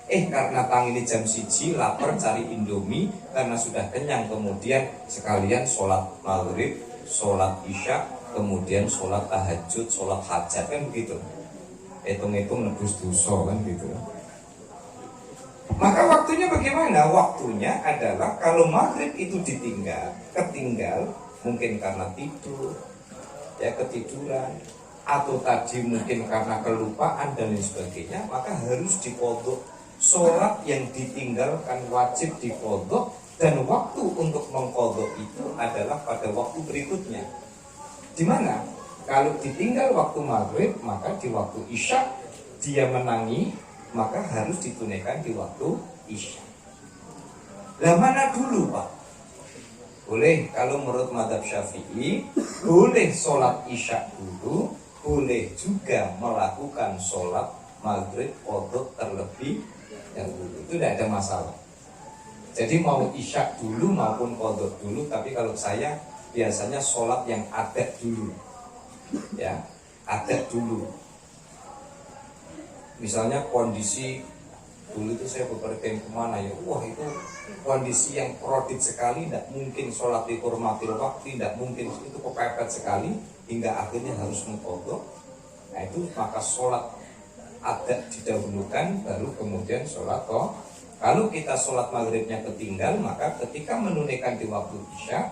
Karena tangi ini jam 1 lapar cari indomie, karena sudah kenyang kemudian sekalian sholat maghrib, sholat isya, kemudian sholat tahajud, sholat hajat, kan begitu. Hitung-hitung nebus dosa kan gitu. Maka waktunya bagaimana? Waktunya adalah kalau maghrib itu ketinggal mungkin karena tidur, ya ketiduran, atau tadi mungkin karena kelupaan dan lain sebagainya, maka harus diqadha. Sholat yang ditinggalkan wajib diqadha, dan waktu untuk mengqadha itu adalah pada waktu berikutnya. Di mana? Kalau ditinggal waktu maghrib, maka di waktu isya dia menangi, maka harus ditunaikan di waktu isya. Lah mana dulu Pak? Boleh, kalau menurut mazhab Syafi'i, boleh sholat isya dulu, boleh juga melakukan sholat maghrib qadha terlebih dahulu. Itu tidak ada masalah. Jadi mau isya dulu maupun qadha dulu, tapi kalau saya biasanya sholat yang adat dulu. Ya, adat dulu. Misalnya kondisi dulu itu saya beberapa kemana ya, wah itu kondisi yang krodit sekali, tidak mungkin sholat dihormatil waktu, tidak mungkin, itu kepepet sekali hingga akhirnya harus mengkodok. Nah itu maka sholat adat didahulukan, baru kemudian sholat toh. Kalau kita sholat maghribnya ketinggal, maka ketika menunaikan di waktu isya,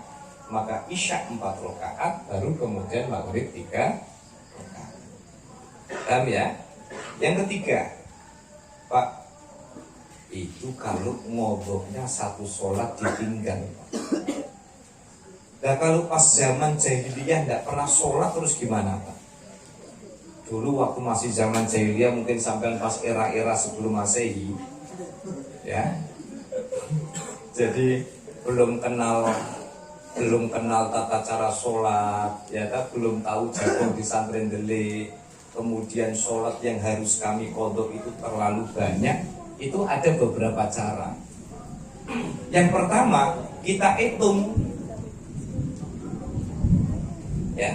maka isya 4 rakaat, baru kemudian maghrib 3 rakaat. Paham ya? Yang ketiga, Pak, itu kalau ngodoknya satu sholat ditinggal. Nah kalau pas zaman jahiliyah tidak pernah sholat terus gimana Pak? Dulu waktu masih zaman jahiliyah, mungkin sampai pas era-era sebelum Masehi, ya. Jadi belum kenal tata cara sholat, ya kan? Belum tahu jagung di santren delik. Kemudian sholat yang harus kami kodok itu terlalu banyak. Itu ada beberapa cara. Yang pertama, kita hitung, ya.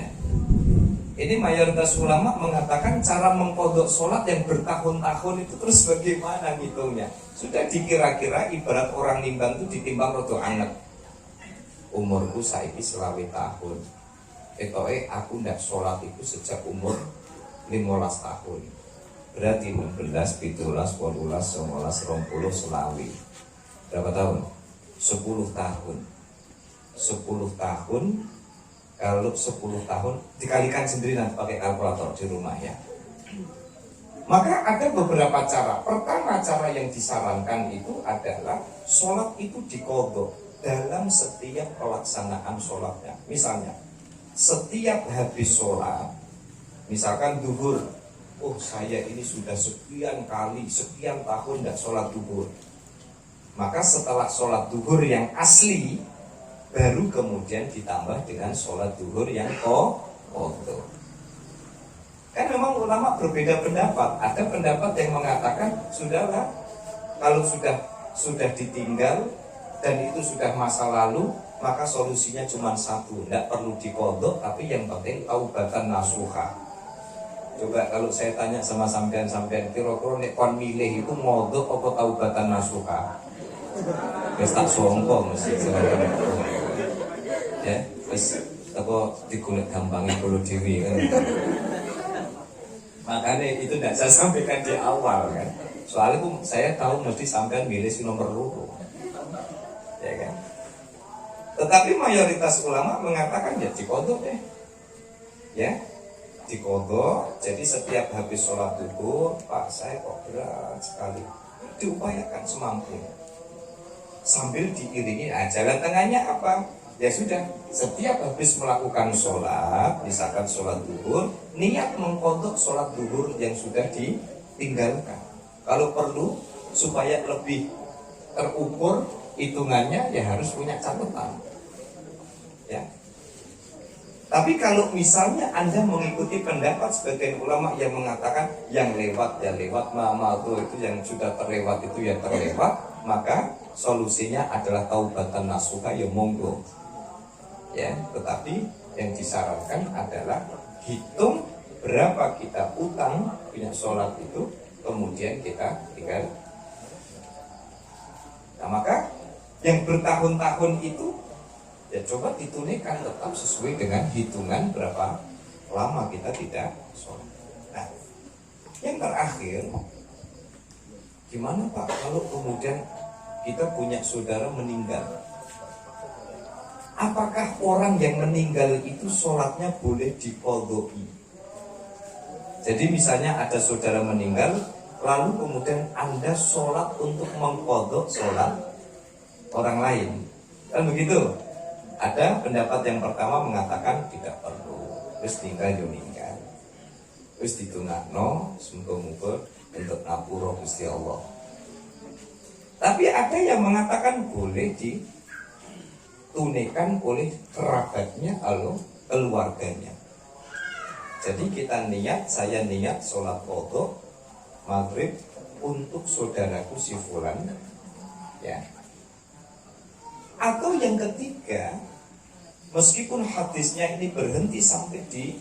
Ini mayoritas ulama mengatakan cara mengkodok sholat yang bertahun-tahun itu terus bagaimana ngitungnya. Sudah dikira-kira ibarat orang nimbang itu ditimbang rodo anak. Umurku saiki 20 tahun. Aku ndak sholat itu sejak umur 15 tahun. Berarti 16, 17, 18, 19, 20, selawi. Berapa tahun? 10 tahun. 10 tahun. Kalau 10 tahun dikalikan sendiri nanti pakai kalkulator di rumah ya. Maka ada beberapa cara. Pertama, cara yang disarankan itu adalah sholat itu dikodok dalam setiap pelaksanaan sholatnya. Misalnya, setiap habis sholat, misalkan duhur, oh saya ini sudah sekian kali, sekian tahun tidak sholat duhur. Maka setelah sholat duhur yang asli, baru kemudian ditambah dengan sholat duhur yang qadha. Kan memang ulama berbeda pendapat. Ada pendapat yang mengatakan sudahlah, kalau sudah ditinggal dan itu sudah masa lalu, maka solusinya cuma satu, tidak perlu diqadha, tapi yang penting taubatan nasuha. Coba kalau saya tanya sama sampean-sampean, kira-kira nek kon milih itu ngodok apa taubatan nasuha? Wis tak songko mesti sebenarnya. Ya, wis apa dikulit gampangnya kulo dewi kan. Makanya itu tidak saya sampaikan di awal kan. Soalnya itu saya tahu mesti sampean milih si nomor 2. Ya kan? Tetapi mayoritas ulama mengatakan ya dikodok deh. Ya, dikodok. Jadi setiap habis sholat duhur, Pak saya kok berat sekali. Diupayakan semampunya. Sambil diiringi, jalan tengahnya apa? Ya sudah, setiap habis melakukan sholat, misalkan sholat duhur, niat mengkodok sholat duhur yang sudah ditinggalkan. Kalau perlu, supaya lebih terukur hitungannya, ya harus punya catatan. Ya. Tapi kalau misalnya Anda mengikuti pendapat sebagian ulama yang mengatakan yang lewat ya lewat, ma'amadu itu yang sudah terlewat itu ya terlewat, maka solusinya adalah taubatan nasuha, ya monggo. Ya, tetapi yang disarankan adalah hitung berapa kita utang punya sholat itu, kemudian kita tinggal. Nah maka yang bertahun-tahun itu ya coba ditunaikan tetap sesuai dengan hitungan berapa lama kita tidak sholat. Nah, yang terakhir, gimana Pak kalau kemudian kita punya saudara meninggal? Apakah orang yang meninggal itu sholatnya boleh diqadhoi? Jadi misalnya ada saudara meninggal, lalu kemudian Anda sholat untuk mengqadha sholat orang lain, kan begitu? Ada pendapat yang pertama mengatakan tidak perlu, terus tinggal yo meninggal, terus ditungakno, semoga-moga untuk ngapura Gusti Allah. Tapi ada yang mengatakan boleh tunaikan oleh kerabatnya atau keluarganya. Jadi kita niat, saya niat sholat qadha maghrib untuk saudaraku si fulan, ya. Atau yang ketiga, meskipun hadisnya ini berhenti sampai di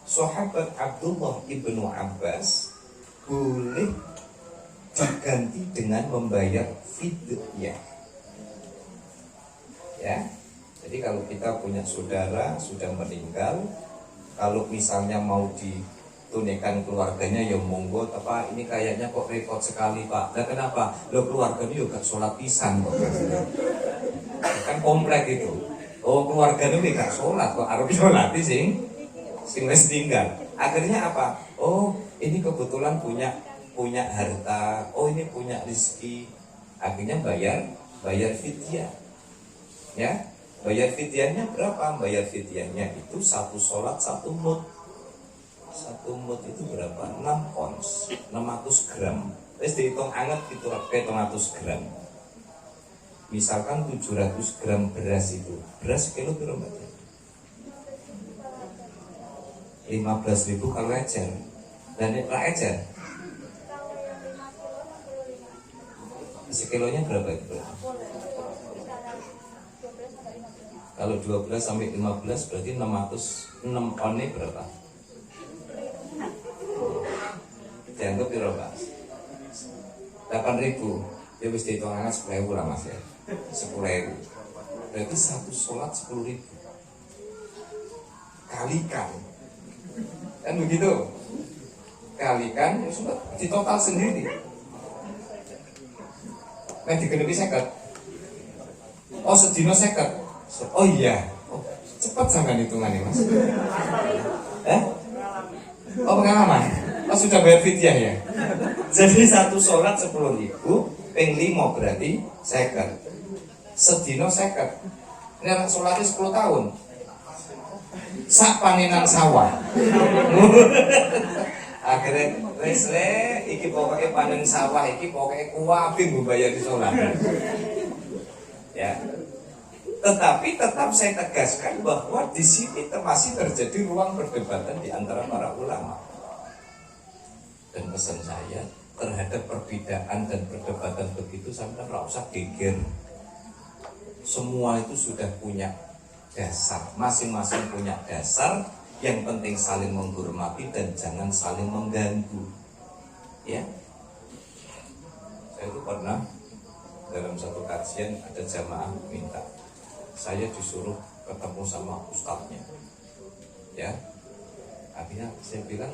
sahabat Abdullah ibnu Abbas, boleh diganti dengan membayar fidyah. Ya, jadi kalau kita punya saudara sudah meninggal, kalau misalnya mau ditunaikan keluarganya, ya monggo. Apa ini kayaknya kok repot sekali Pak? Nah kenapa? Lo keluarganya juga sholat pisan kok. Kan komplek itu. Oh keluarganya gak sholat kok, harus sholat sing wis tinggal. Akhirnya apa? Oh ini kebetulan punya harta. Oh ini punya rezeki. Akhirnya bayar fidyah. Ya, bayar fidyahnya berapa? Bayar fidyahnya itu 1 sholat 1 mud. 1 mud itu berapa? 6 ons, 600 gram. Terus dihitung anget itu 700 gram. Misalkan 700 gram beras itu, beras kilo berapa? 15.000 kalau ecer. Dan lah ecer. Sekilonya berapa itu? Kalau 12 sampai 15 berarti 606 onnya berapa? Dianggap berapa? 8.000. Ya wis dihitung angka 10.000 lah Mas ya. 10.000. Berarti 1 sholat 10.000. Kalikan. Kan begitu? Kalikan sudah di total sendiri. Nah digenepi 50. Oh sedino 50. Oh iya, cepat sampai hitungannya Mas. Oh pengalaman. Oh sudah bayar fidyah ya. Jadi 1 sholat 10.000, ping 5 berarti 50. Sedino 50. Ini anak sholatnya 10 tahun. Sak panenan sawah. Akhirnya wis iki pokoknya panen sawah iki pokoknya kuwabe mbayar di sholat. Ya. Tetapi tetap saya tegaskan bahwa di sini masih terjadi ruang perdebatan di antara para ulama. Dan pesan saya terhadap perbedaan dan perdebatan begitu sampai tidak usah geger. Semua itu sudah punya dasar, masing-masing punya dasar. Yang penting saling menghormati dan jangan saling mengganggu. Ya, saya itu pernah dalam satu kajian ada jamaah minta. Saya disuruh ketemu sama ustadznya, ya. Akhirnya saya bilang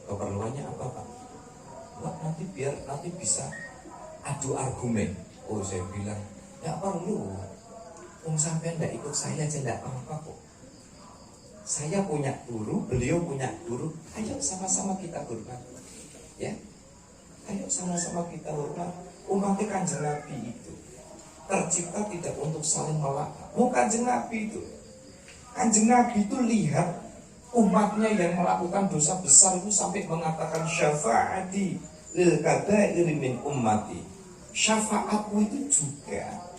keperluannya apa Pak? Wah nanti bisa adu argumen. Oh saya bilang nggak perlu. Sampean nggak ikut saya aja nggak apa-apa kok. Saya punya guru, beliau punya guru. Ayo sama-sama kita hormat, ya. Ayo sama-sama kita hormat. Umat Kanjeng Nabi itu tercipta tidak untuk saling melaknat. Kanjeng Nabi itu, Kanjeng Nabi itu lihat umatnya yang melakukan dosa besar itu sampai mengatakan syafaati lil kabair min ummati. Syafaatku itu juga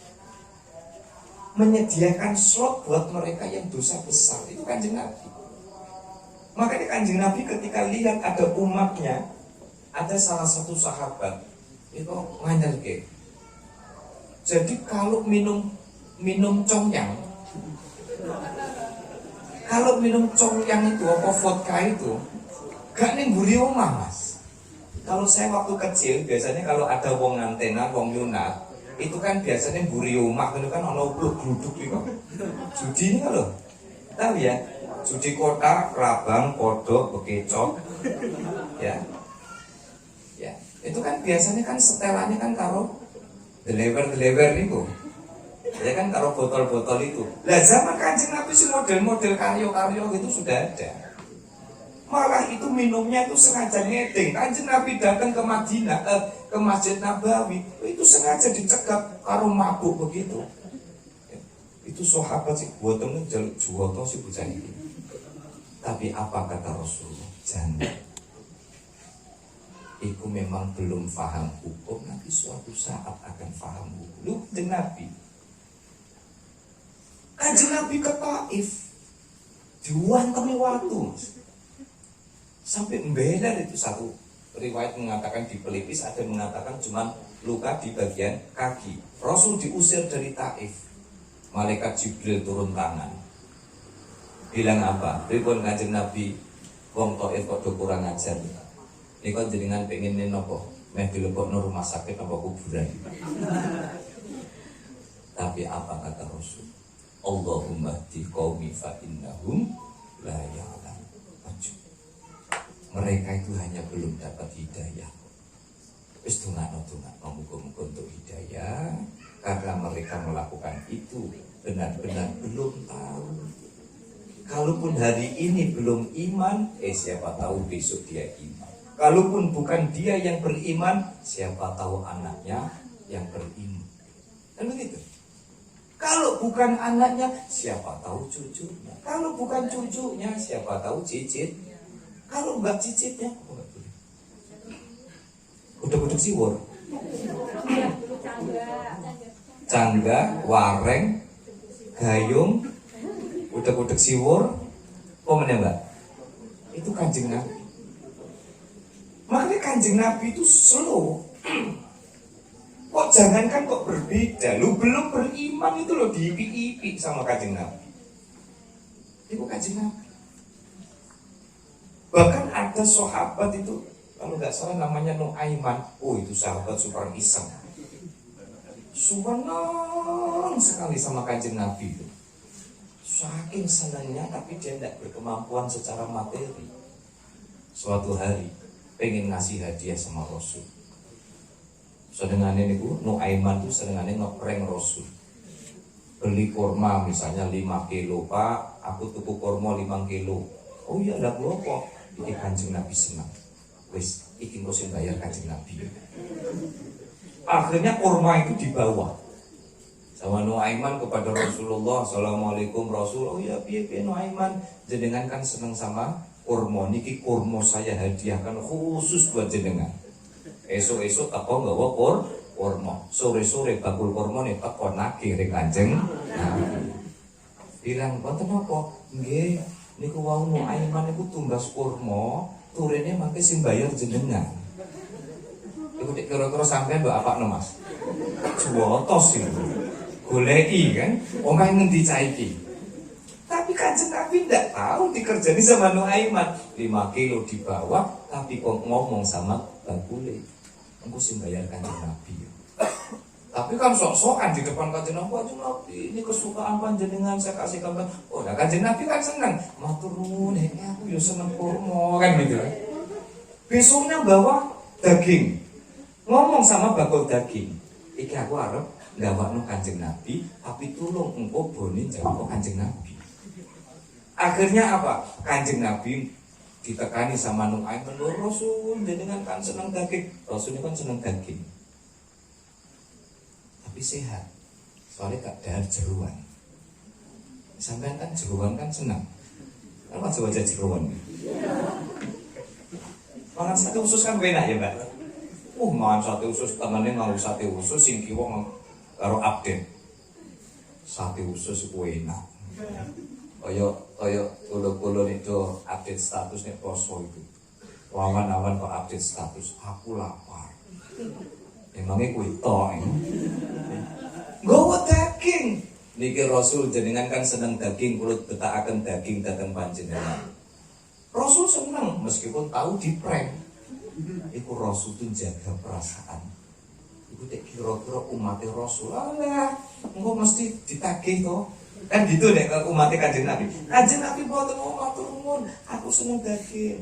menyediakan slot buat mereka yang dosa besar. Itu Kanjeng Nabi. Makanya Kanjeng Nabi ketika lihat ada umatnya, ada salah satu sahabat itu nganyel ke. Jadi kalau minum congyang, itu apa vodka itu gak nengguri omah Mas. Kalau saya waktu kecil biasanya kalau ada wong antena, wong nyunat, itu kan biasanya mburi omah itu kan ono gluduk gitu. Judi ini loh. Tahu ya? Judi kota, rabang, kodok, bekecot. Ya. Ya, itu kan biasanya kan setelannya kan taruh deliver itu, ya kan taruh botol-botol itu. Lah zaman Kanjeng Nabi si model-model karyo-karyo itu sudah ada. Malah itu minumnya itu sengaja ngedeng. Kanjeng Nabi datang ke Madinah, ke Masjid Nabawi, itu sengaja dicegap karo mabuk begitu. Itu sahabat sih buat temen jaluk juwoto sih bocah ini. Tapi apa kata Rasulullah? Jangan. Iku memang belum paham hukum, nanti suatu saat akan paham hukum. Lu Nabi Nabi ke Taif, diwantemi watu, Mas. Sampai membeler itu. Satu riwayat mengatakan di pelipis, ada yang mengatakan cuma luka di bagian kaki. Rasul diusir dari Taif. Malaikat Jibril turun tangan. Bilang apa? Pripun Kanjeng Nabi, wong Taif kok do kurang ajar. Niku jenengan pengen napa? Meh dilebokno rumah sakit apa kuburan. Tapi apa kata Rasul? Allahumma hdi qaumi fa innahum la ya'lamun. Mereka itu hanya belum dapat hidayah. Wis dongakno muga-muga untuk hidayah, karena mereka melakukan itu benar-benar belum tahu. Kalaupun hari ini belum iman, siapa tahu besok dia iman. Kalaupun bukan dia yang beriman, siapa tahu anaknya yang beriman. Kan begitu? Kalau bukan anaknya, siapa tahu cucunya. Kalau bukan cucunya, siapa tahu cicit. Kalau enggak cicitnya, udah siwur, cangga, wareng, gayung, udah siwur, mana mbak? Itu Kanjeng Nabi. Makanya Kanjeng Nabi itu slow. Kok jangankan kok berbeda, lu belum beriman itu lo diipi-ipi sama Kanjeng Nabi. Itu Kanjeng Nabi. Bahkan ada sahabat itu, kalau nggak salah namanya Nuaiman. Oh, itu sahabat super iseng, senang sekali sama Kanjeng Nabi itu. Saking senangnya, tapi dia tidak berkemampuan secara materi. Suatu hari pengen ngasih hadiah sama Rasul. Sedengane niku Nuaiman itu sedengane ngeprank Rasul. Beli kurma misalnya 5 kilo, Pak, aku tuku kurma 5 kilo. Oh iya, ada apa? Iki Kanjeng Nabi senang. Wis, iki engko sing bayar Kanjeng Nabi. Akhirnya kurma itu dibawa sama Nuaiman kepada Rasulullah. Assalamualaikum Rasul. Oh iya, piye Nuaiman, jenengan kan seneng sama kurma. Niki kurma saya hadiahkan khusus buat jenengan. Esok-esok teko nggawa kurma. Sore-sore bakul kurma nih teko nagih ring Kanjeng Nabi. Bilang, "Mboten napa?" "Nggih, niku wau Nuaiman niku tumbas kurma, turene mangke sing bayar jenengan." Iku kira-kira sampean mbok apakno, Mas? Juwotos iki. Goleki kan, omahe ngendi cah iki. Tapi Kanjeng Nabi ndak tahu dikerjani sama Nuaiman. 5 kilo dibawa, tapi kok ngomong sama bakule. Engko sing bayar Kanjeng Nabi. Tapi kan sok-sokan di depan Kanjeng Nabi, ini kesukaan panjenengan saya kasih kabar. Oh, nah Kanjeng Nabi kan senang. Matur nuwun, aku ya seneng kurma kan gitu. Besoknya bawa daging. Ngomong sama bakul daging. Iki aku arep gawakno Kanjeng Nabi, tapi tulung engko bone jawab Kanjeng Nabi. Akhirnya apa? Kanjeng Nabi ditekani sama Nuaiman, Rasul jenengan kan seneng daging. Rasul kan seneng daging. Tapi sehat, soalnya gak dahar jeruan. Sampai kan jeruan kan senang. Kan wajah-wajah jeruan. Makan sate usus kan enak ya mbak. Makan sate usus tangannya nganggo sate usus, sing kiwa karo update. Sate usus itu enak. Kaya kulo-kulo itu update status nih poso itu. Wawan-wawan kok update status, aku lapar. Emangnya kuwi tok. Nggawa daging. Niki Rasul jenengan kan seneng daging, kula betakaken daging dhateng panjenengan. Rasul seneng meskipun tahu diprank. Iku Rasul tuh jaga perasaan. Iku tek kira-kira umat Rasul. Alah, engko mesti ditagih to. Kan gitu nek umat Kanjeng Nabi. Kanjeng Nabi boten matur nuwun, aku seneng daging.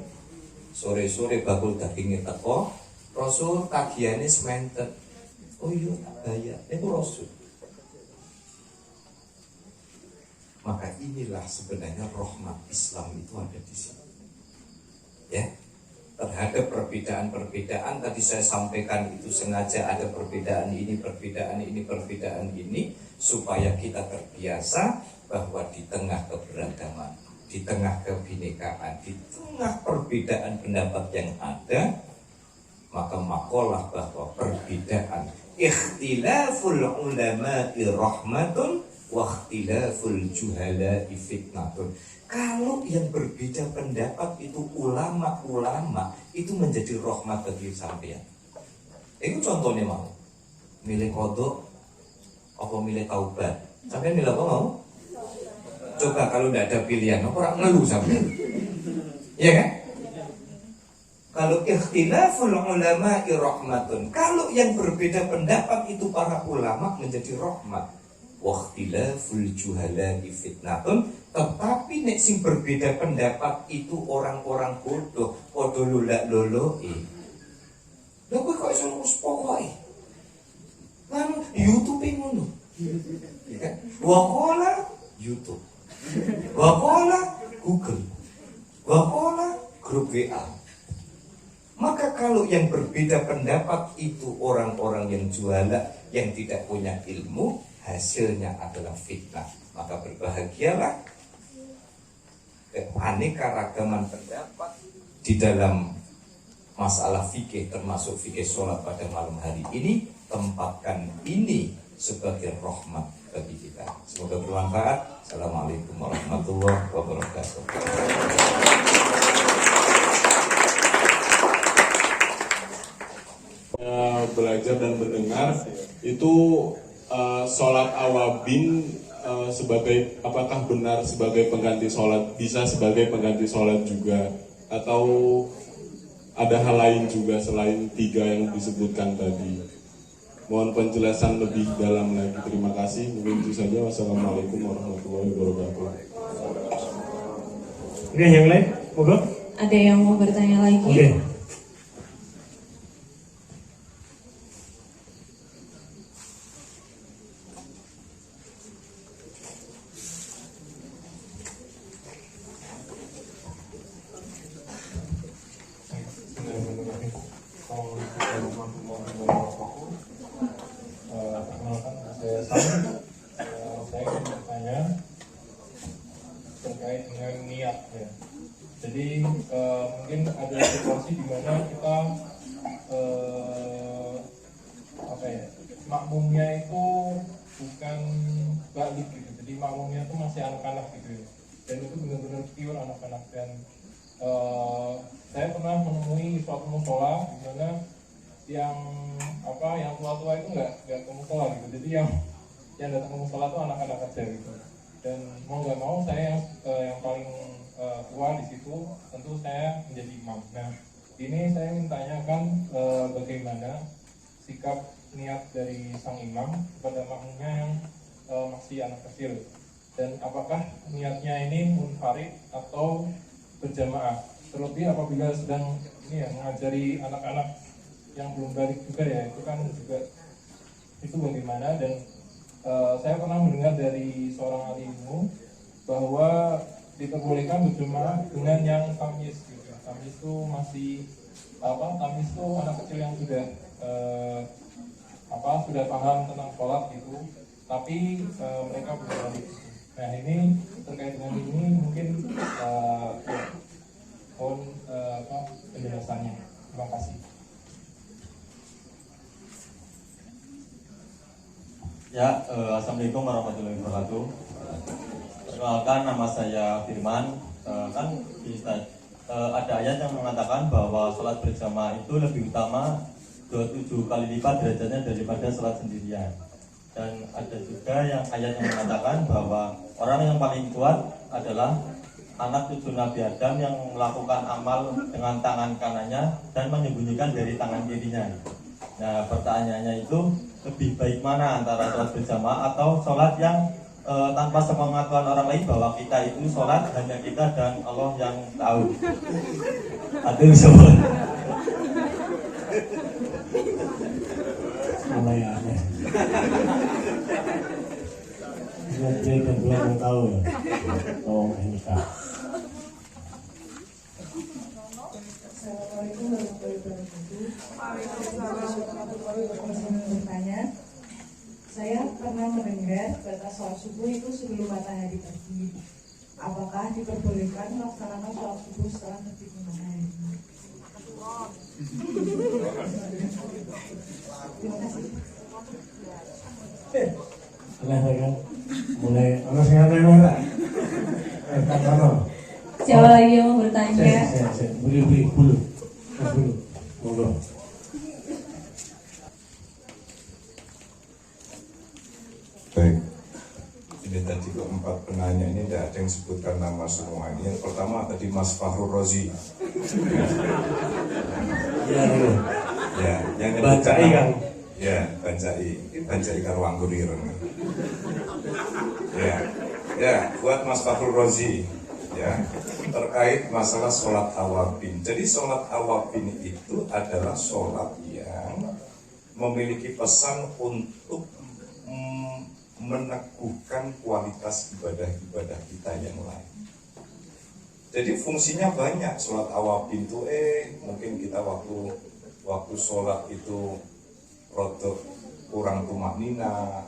Sore-sore bakul dagingnya teko. Rasul tagihannya sementen. Oh iya tak bayar. Itu Rasul. Maka inilah sebenarnya rahmat Islam itu ada di sini. Ya, terhadap perbedaan-perbedaan tadi saya sampaikan itu sengaja ada perbedaan ini supaya kita terbiasa bahwa di tengah keberagaman, di tengah kebinekaan, di tengah perbedaan pendapat yang ada, maka makalah bahwa perbedaan ikhtilaful ulama'i rahmatun Wahtilaful juhala'i fitnatun. Kalau yang berbeda pendapat itu ulama-ulama itu menjadi rahmat bagi sampean. Itu contohnya mau milih kodok apa milih taubat. Sampean milih apa mau? Coba kalau tidak ada pilihan, orang ngeluh sampean. Iya kan? Kalau ikhtilaful ulama rahmatun. Kalau yang berbeda pendapat itu para ulama menjadi rahmat. Wahtilaful juhala'i fitnatun. Tetapi nek sing berbeda pendapat itu orang-orang bodoh, podo lulak loloi. Lha kowe kok iso ngurus pokoke? Kan YouTube ngono. Ya kan? Wa YouTube. Wa Google. Wa grup WA. Maka kalau yang berbeda pendapat itu orang-orang yang jualan, yang tidak punya ilmu, hasilnya adalah fitnah. Maka berbahagialah keanekaragaman pendapat di dalam masalah fikih, termasuk fikih sholat pada malam hari ini. Tempatkan ini sebagai rahmat bagi kita. Semoga bermanfaat. Assalamualaikum warahmatullahi wabarakatuh. Belajar dan mendengar itu sholat awabin sebagai, apakah benar sebagai pengganti sholat, bisa sebagai pengganti sholat juga, atau ada hal lain juga selain 3 yang disebutkan tadi? Mohon penjelasan lebih dalam lagi. Terima kasih. Mungkin itu saja. Wassalamualaikum warahmatullahi wabarakatuh. Oke, yang lain, monggo. Ada yang mau bertanya lagi? Oke. Saya ingin bertanya terkait dengan niat ya. Jadi mungkin ada situasi di mana kita makmumnya itu bukan balik gitu. Jadi makmumnya itu masih anak-anak gitu ya. Dan itu benar-benar pure anak-anak. Dan saya pernah menemui suatu musola di mana yang tua-tua itu nggak ke musola gitu. Jadi yang datang ke musola itu anak-anak aja gitu. Dan mau nggak mau saya yang paling tua di situ, tentu saya menjadi imam. Nah, ini saya ingin tanyakan bagaimana sikap niat dari sang imam kepada makmumnya yang masih anak kecil, dan apakah niatnya ini munfarid atau berjamaah, terlebih apabila sedang mengajari anak-anak yang belum balik juga ya, itu kan juga itu bagaimana. Dan saya pernah mendengar dari seorang alimmu bahwa diperbolehkan berjemaah dengan yang tamyiz gitu. Tamyiz itu masih tamyiz itu anak kecil yang sudah sudah paham tentang sholat gitu, tapi mereka belum balik. Nah, ini terkait dengan ini mungkin mohon penjelasannya. Terima kasih. Ya, assalamualaikum warahmatullahi wabarakatuh. Perkenalkan, nama saya Firman. Ada ayat yang mengatakan bahwa sholat berjamaah itu lebih utama 27 kali lipat derajatnya daripada sholat sendirian. Dan ada juga ayat yang mengatakan bahwa orang yang paling kuat adalah anak cucu Nabi Adam yang melakukan amal dengan tangan kanannya dan menyembunyikan dari tangan kirinya. Nah, pertanyaannya itu, lebih baik mana antara sholat berjamaah atau sholat yang tanpa sepengetahuan orang lain bahwa kita itu sholat hanya kita dan Allah yang tahu? Aduh, semua. Mulai aneh. Dia dan belum yang tahu ya. Oh, ini kak. Assalamualaikum warahmatullahi wabarakatuh. Bertanya, saya pernah mendengar batas sholat subuh itu sebelum matahari terbit. Apakah diperbolehkan melaksanakan sholat subuh setelah terbitnya matahari? Silahkan. mulai ono sing ana. Tak ono. Siapa lagi yang mau bertanya? Saya. Beli bulu. Mas bulu. Monggo. Baik, ini tadi keempat penanya ini tidak ada yang sebutkan nama semua. Ini yang pertama tadi Mas Fahru Rozi. Ya, Ya, yang Bancai, Kang. Ya, Bancai karo anggur ireng. Ya, buat Mas Fahru Rozi. Ya, terkait masalah sholat awabin. Jadi sholat awabin itu adalah sholat yang memiliki pesan untuk meneguhkan kualitas ibadah-ibadah kita yang lain. Jadi fungsinya banyak. Sholat awabin itu mungkin kita waktu sholat itu rodok kurang tumaknina,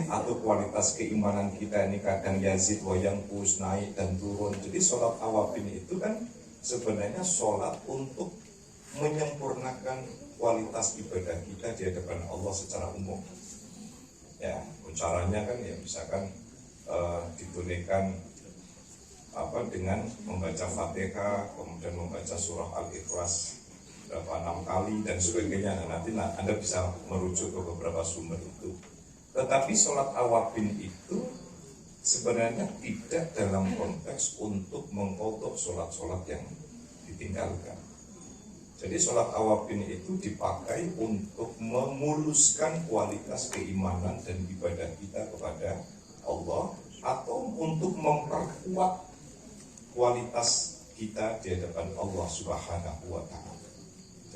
atau kualitas keimanan kita ini kadang yazid wayang kus naik dan turun. Jadi sholat awabin itu kan sebenarnya sholat untuk menyempurnakan kualitas ibadah kita di hadapan Allah secara umum. Ya, caranya kan ya misalkan ditunaikan dengan membaca Fatihah, kemudian membaca surah Al-Ikhlas berapa 6 kali dan sebagainya. Nanti Anda bisa merujuk ke beberapa sumber itu. Tetapi sholat awabin itu sebenarnya tidak dalam konteks untuk mengkodok sholat-sholat yang ditinggalkan. Jadi sholat awabin itu dipakai untuk memuluskan kualitas keimanan dan ibadah kita kepada Allah, atau untuk memperkuat kualitas kita di hadapan Allah Subhanahu wa Ta'ala.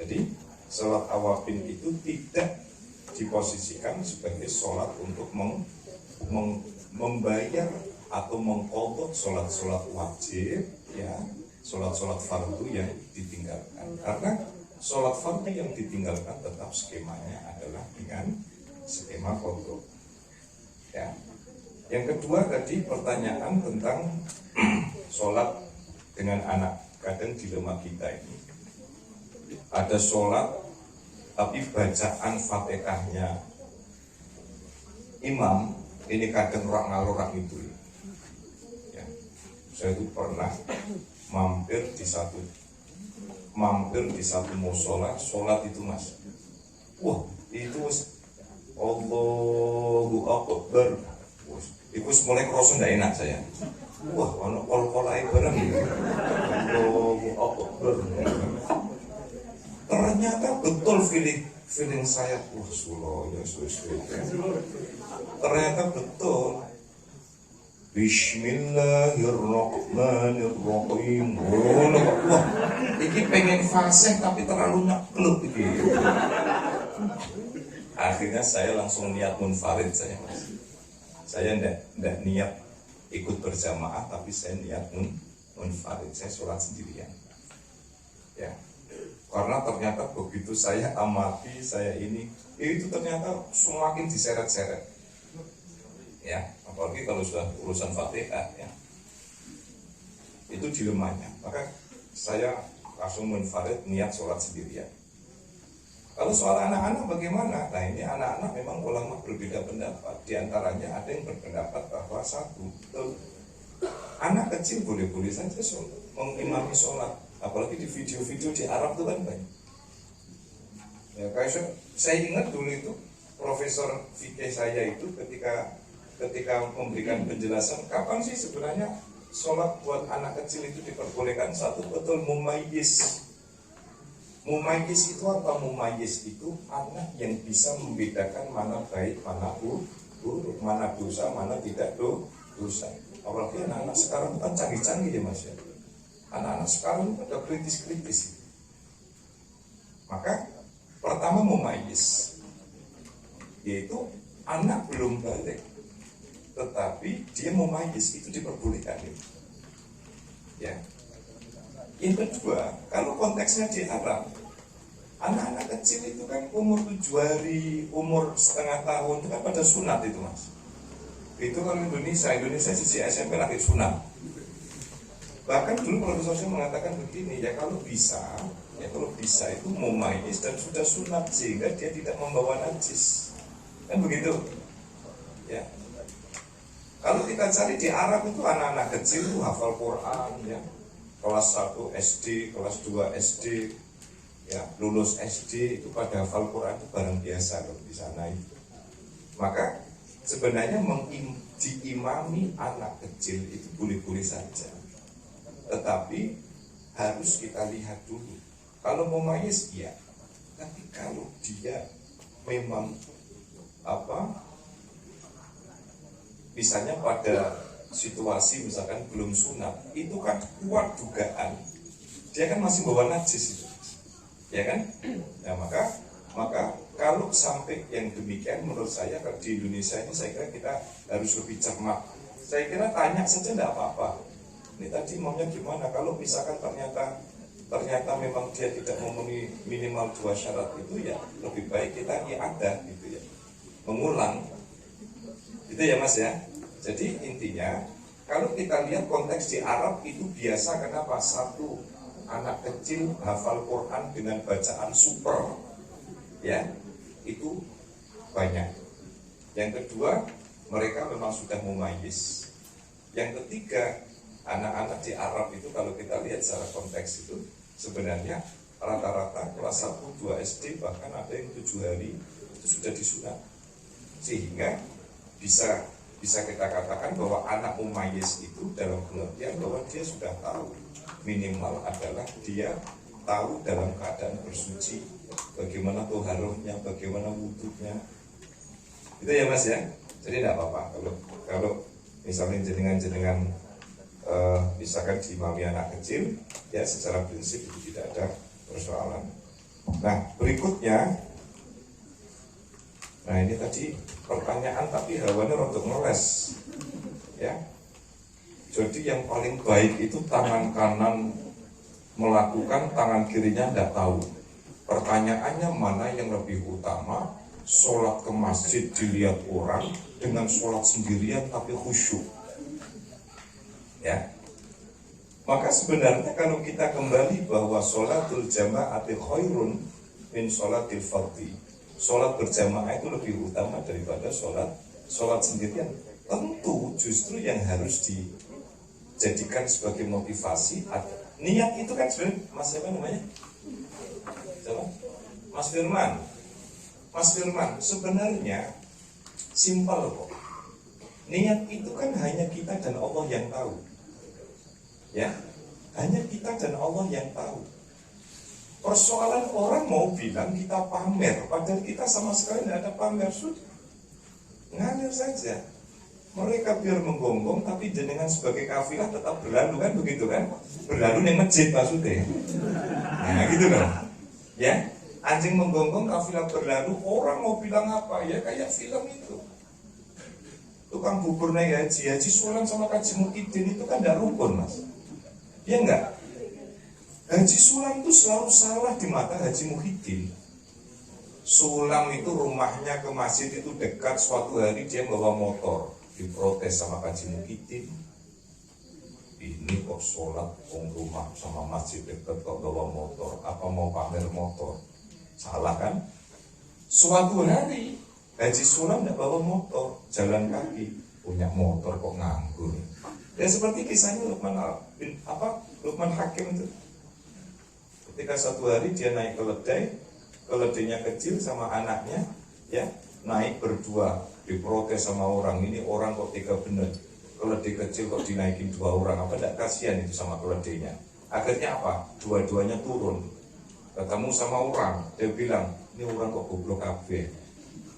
Jadi sholat awabin itu tidak diposisikan sebagai sholat untuk membayar atau mengkodok sholat-sholat wajib, ya, sholat-sholat fardu yang ditinggalkan. Karena sholat fardu yang ditinggalkan tetap skemanya adalah dengan skema kodok. Ya. Yang kedua tadi pertanyaan tentang sholat dengan anak. Kadang dilema kita ini ada sholat tapi bacaan Fatihahnya imam ini kadang rak ngalor rak itu. Ya. Saya itu pernah mampir di satu musola sholat itu, Mas. Wah, itu Allahu Akbar. Itu mulai kerasa tidak enak saya. Wah, ono kol-kolai bareng gitu. Allahu Akbar. Ternyata betul feeling saya, ternyata betul. Bismillahirrahmanirrahim. Wah, ini pengen fasih tapi terlalu nyakluk gitu. Akhirnya saya langsung niat munfarid saya, Mas. Saya tidak niat ikut berjamaah, tapi saya niat munfarid. Saya sholat sendirian. Ya. Karena ternyata begitu saya amati, itu ternyata semakin diseret-seret. Ya, apalagi kalau sudah urusan Fatihah, ya. Itu dilemanya. Maka saya langsung munfarid niat sholat sendirian. Kalau soal anak-anak bagaimana? Nah, ini anak-anak memang ulama berbeda pendapat. Di antaranya ada yang berpendapat bahwa anak kecil boleh-boleh saja mengimami sholat. Apalagi di video-video di Arab itu kan banyak. Ya, kayak saya ingat dulu itu profesor fikih saya itu ketika memberikan penjelasan kapan sih sebenarnya sholat buat anak kecil itu diperbolehkan. Satu, betul mumayyiz. Mumayyiz itu apa? Mumayyiz itu anak yang bisa membedakan mana baik, mana buruk, mana dosa, mana tidak dosa. Apalagi anak-anak sekarang kan canggih-canggih ya, Mas ya. Anak-anak sekarang pada kritis-kritis. Maka pertama mumayyiz, yaitu anak belum balik, tetapi dia mumayyiz, itu diperbolehkan. Ya. Yang kedua, kalau konteksnya di Arab, anak-anak kecil itu kan umur 7 hari, umur setengah tahun itu kan pada sunat itu, Mas. Itu kalau Indonesia sisi SMP lagi sunat. Bahkan dulu profesor saya mengatakan begini, ya kalau bisa itu mumayyiz dan sudah sunat sehingga dia tidak membawa najis, kan begitu, ya. Kalau kita cari di Arab itu anak-anak kecil itu hafal Quran ya. Kelas 1 SD, kelas 2 SD, ya, lulus SD itu pada hafal Quran itu barang biasa kalau di sana itu. Maka sebenarnya diimami anak kecil itu boleh-boleh saja. Tetapi harus kita lihat dulu. Kalau mau mayis ya, tapi kalau dia memang misalnya pada situasi misalkan belum sunat, itu kan kuat dugaan dia kan masih bawa najis itu, ya kan? Nah maka kalau sampai yang demikian, menurut saya kalau di Indonesia ini saya kira kita harus lebih cermat. Saya kira tanya saja tidak apa-apa. Ini tadi maunya gimana? Kalau misalkan ternyata memang dia tidak memenuhi minimal 2 syarat itu, ya lebih baik kita iadah gitu ya, mengulang. Itu ya Mas ya. Jadi intinya kalau kita lihat konteks di Arab itu biasa, kenapa? Satu, anak kecil hafal Quran dengan bacaan super, ya itu banyak. Yang kedua, mereka memang sudah mumayyiz. Yang ketiga, anak-anak di Arab itu kalau kita lihat secara konteks itu sebenarnya rata-rata kelas 1, 2 SD, bahkan ada yang 7 hari itu sudah disunat. Sehingga bisa kita katakan bahwa anak mumayyiz itu dalam pengertian bahwa dia sudah tahu, minimal adalah dia tahu dalam keadaan bersuci, bagaimana toharohnya, bagaimana wudhunya. Itu ya Mas ya. Jadi tidak apa-apa kalau misalnya jenengan misalkan diimami anak kecil, ya secara prinsip itu tidak ada persoalan. Nah berikutnya, nah ini tadi pertanyaan tapi hawannya untuk ngeles, ya. Jadi yang paling baik itu tangan kanan melakukan, tangan kirinya tidak tahu. Pertanyaannya mana yang lebih utama? Sholat ke masjid dilihat orang dengan sholat sendirian tapi khusyuk, ya. Maka sebenarnya kalau kita kembali bahwa sholatul jama'ati khairun min sholatil fardhi, sholat berjamaah itu lebih utama daripada sholat sendirian. Tentu justru yang harus dijadikan sebagai motivasi niat itu kan sebenarnya, Mas siapa namanya? Siapa? Mas Firman, sebenarnya simpel kok. Niat itu kan hanya kita dan Allah yang tahu, ya, hanya kita dan Allah yang tahu. Persoalan orang mau bilang kita pamer, padahal kita sama sekali tidak ada pamer, sudah ngalir saja. Mereka biar menggonggong, tapi jenengan sebagai kafilah tetap berlalu kan, begitu kan? Berlalu di masjid maksudnya. Nah gitu loh, ya. Anjing menggonggong, kafilah berlalu, orang mau bilang apa? Ya kayak film itu. Tukang bubur naik haji Sulam sama Kaji Muhyiddin itu kan tidak rukun Mas. Ya enggak? Haji Sulam itu selalu salah di mata Haji Muhyiddin. Sulam itu rumahnya ke masjid itu dekat, suatu hari dia bawa motor, diprotes sama Haji Muhyiddin. Ini kok sholat rumah sama masjid dekat kok bawa motor, apa mau pamer motor? Salah kan? Suatu hari Haji Sulam tidak bawa motor, jalan kaki, punya motor kok nganggur. Ya seperti kisahnya Luqman Hakim itu. Ketika satu hari dia naik keledainya kecil sama anaknya, ya naik berdua, diprotes sama orang, ini orang kok tega bener, keledai kecil kok dinaikin 2 orang, apa tidak kasihan itu sama keledainya. Akhirnya apa? Dua-duanya turun, ketemu sama orang, dia bilang, ini orang kok goblok kabeh,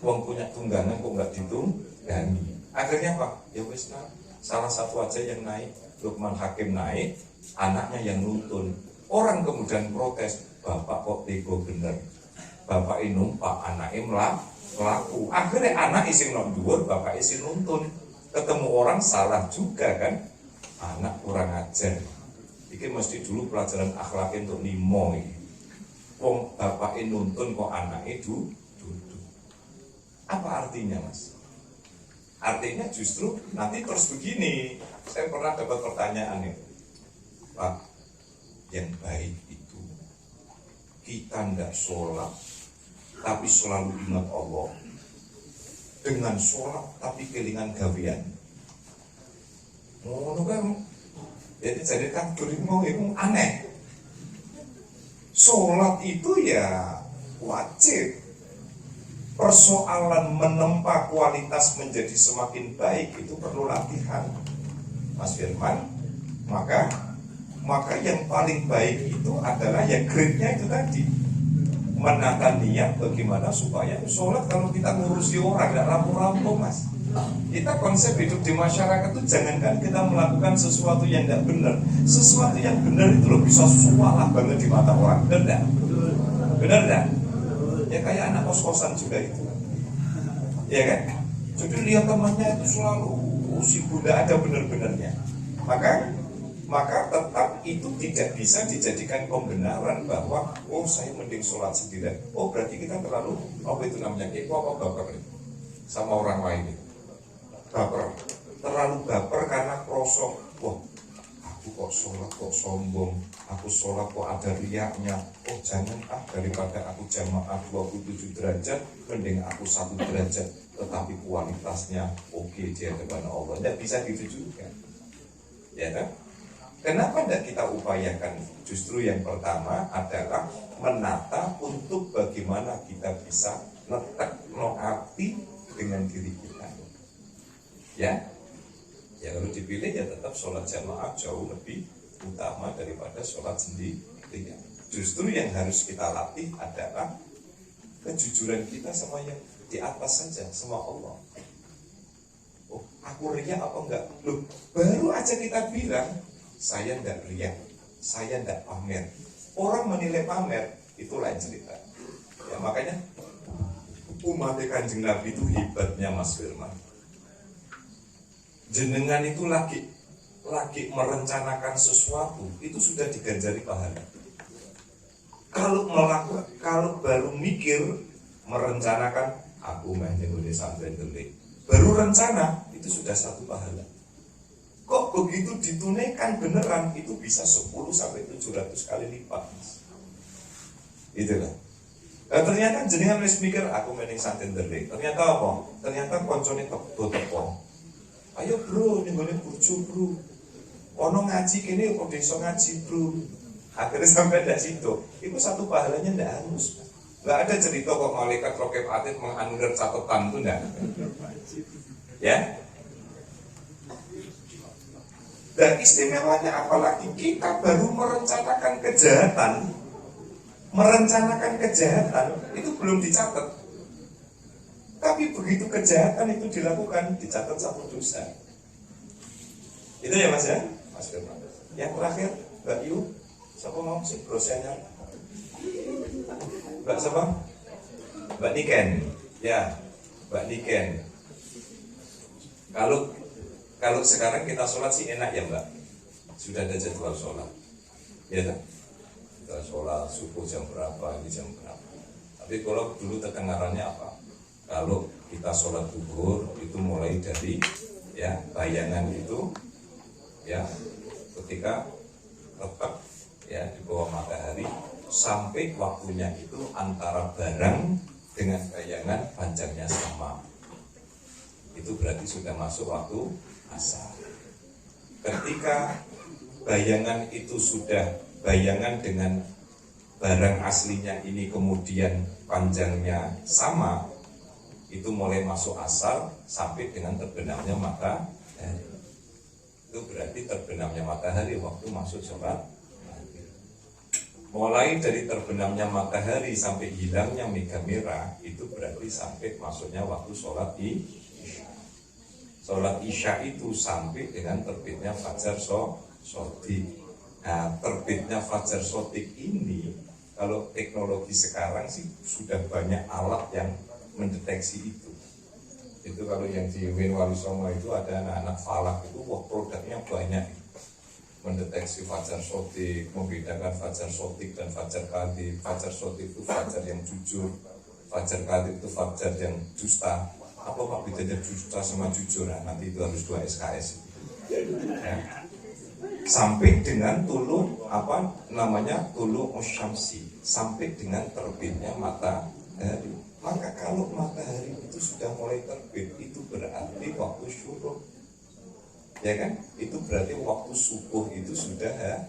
uang punya tunggangan kok nggak ditunggangi. Akhirnya apa? Ya wes salah satu aja yang naik, Luqman Hakim naik, anaknya yang nuntun. Orang kemudian protes, bapak kok tega bener, bapak ini numpak, anaknya melaku. Akhirnya anak isi nondur, bapak isi nuntun. Ketemu orang salah juga kan, anak kurang ajar. Ini mesti dulu pelajaran akhlak untuk limo ini. Wong bapak ini nuntun kok anak itu duduk. Apa artinya Mas? Artinya justru nanti terus begini. Saya pernah dapat pertanyaan itu, Pak, yang baik itu kita tidak sholat tapi selalu ingat Allah, dengan sholat tapi kelingan gawean. Ngono kan. Jadi kabur itu aneh. Sholat itu ya wajib. Persoalan menempa kualitas menjadi semakin baik itu perlu latihan, Mas Firman. Maka yang paling baik itu adalah yang grade-nya itu tadi, menata niat bagaimana supaya sholat kalau kita ngurusi orang tidak rampung-rampung, Mas. Kita konsep hidup di masyarakat itu jangankan kita melakukan sesuatu yang tidak benar, sesuatu yang benar itu loh bisa sualah banget di mata orang. Benar tidak? Benar tidak? Ya kayak anak kos-kosan juga itu, ya kan? Jadi lihat temannya itu selalu si bunda ada benar-benarnya. Maka tetap itu tidak bisa dijadikan pembenaran bahwa saya mending sholat sendirian. Berarti kita terlalu itu namanya baper sama orang lain. Baper, terlalu baper karena krosok. Aku kok sholat kok sombong, aku sholat kok ada riaknya. Jangan daripada aku jamaah 27 derajat, mending aku 1 derajat, tetapi kualitasnya oke di hadapan Allah. Tidak bisa gitu juga, ya kan? Kenapa tidak kita upayakan? Justru yang pertama adalah menata untuk bagaimana kita bisa letak hati dengan diri kita. Ya kalau dipilih ya tetap sholat jamaah jauh lebih utama daripada sholat sendiri. Justru yang harus kita latih adalah kejujuran kita sama yang di atas saja, sama Allah. Aku riya apa enggak? Baru aja kita bilang saya enggak riya, saya enggak pamer. Orang menilai pamer itu lain cerita. Ya makanya umat Kanjeng Nabi itu hebatnya, Mas Firman. Jenengan itu lagi merencanakan sesuatu itu sudah diganjari pahala. Kalau baru mikir merencanakan aku main di sampean delik, baru rencana itu sudah 1 pahala. Kok begitu ditunaikan beneran itu bisa 10 sampai 700 kali lipat, Mas. Itulah. Ternyata jenengan wis mikir aku main santen delik. Ternyata apa? Ternyata koncone teko. Ayo bro, ninggone burju bro. Ono ngaji kene kok iso ngaji bro. Akhirnya sampai dari situ, itu 1 pahalanya ndak harus. Nggak ada cerita kok malaikat rokib atid menganulir catatan itu ndak. Ya. Dan istimewanya apalagi kita baru merencanakan kejahatan itu belum dicatat. Tapi begitu kejahatan itu dilakukan, dicatat 1 dosa. Itu ya Mas ya? Mas Firman. Yang terakhir, Mbak Yu, siapa mau sih dosennya? Mbak siapa? Mbak Niken. Ya, Mbak Niken. Kalau sekarang kita sholat sih enak ya Mbak. Sudah ada jadwal sholat. Ya kan? Kita sholat subuh jam berapa, ini jam berapa. Tapi kalau dulu kedengarannya apa? Kalau kita sholat zuhur itu mulai dari ya bayangan itu ya ketika tepat ya di bawah matahari sampai waktunya itu antara barang dengan bayangan panjangnya sama. Itu berarti sudah masuk waktu asar. Ketika bayangan itu sudah bayangan dengan barang aslinya ini kemudian panjangnya sama, itu mulai masuk asar sampai dengan terbenamnya matahari. Itu berarti terbenamnya matahari waktu masuk sholat. Mulai dari terbenamnya matahari sampai hilangnya mega merah itu berarti sampai masuknya waktu sholat isya. Sholat isya itu sampai dengan terbitnya fajar sodik. Nah, terbitnya fajar sodik ini kalau teknologi sekarang sih sudah banyak alat yang mendeteksi itu. Itu kalau yang di Win Wali Songo itu ada anak-anak falak itu produknya banyak mendeteksi fajar sodik, membedakan fajar sodik dan fajar kadhib. Fajar sodik itu fajar yang jujur, fajar kadhib itu fajar yang dusta. Apa pak bedanya dusta sama jujur? Nah, nanti itu harus 2 SKS ya. Sampai dengan tulu tulu musyamsi, sampai dengan terbitnya matahari. Maka kalau matahari itu sudah mulai terbit, itu berarti waktu syuruk. ya kan? Itu berarti waktu subuh itu sudah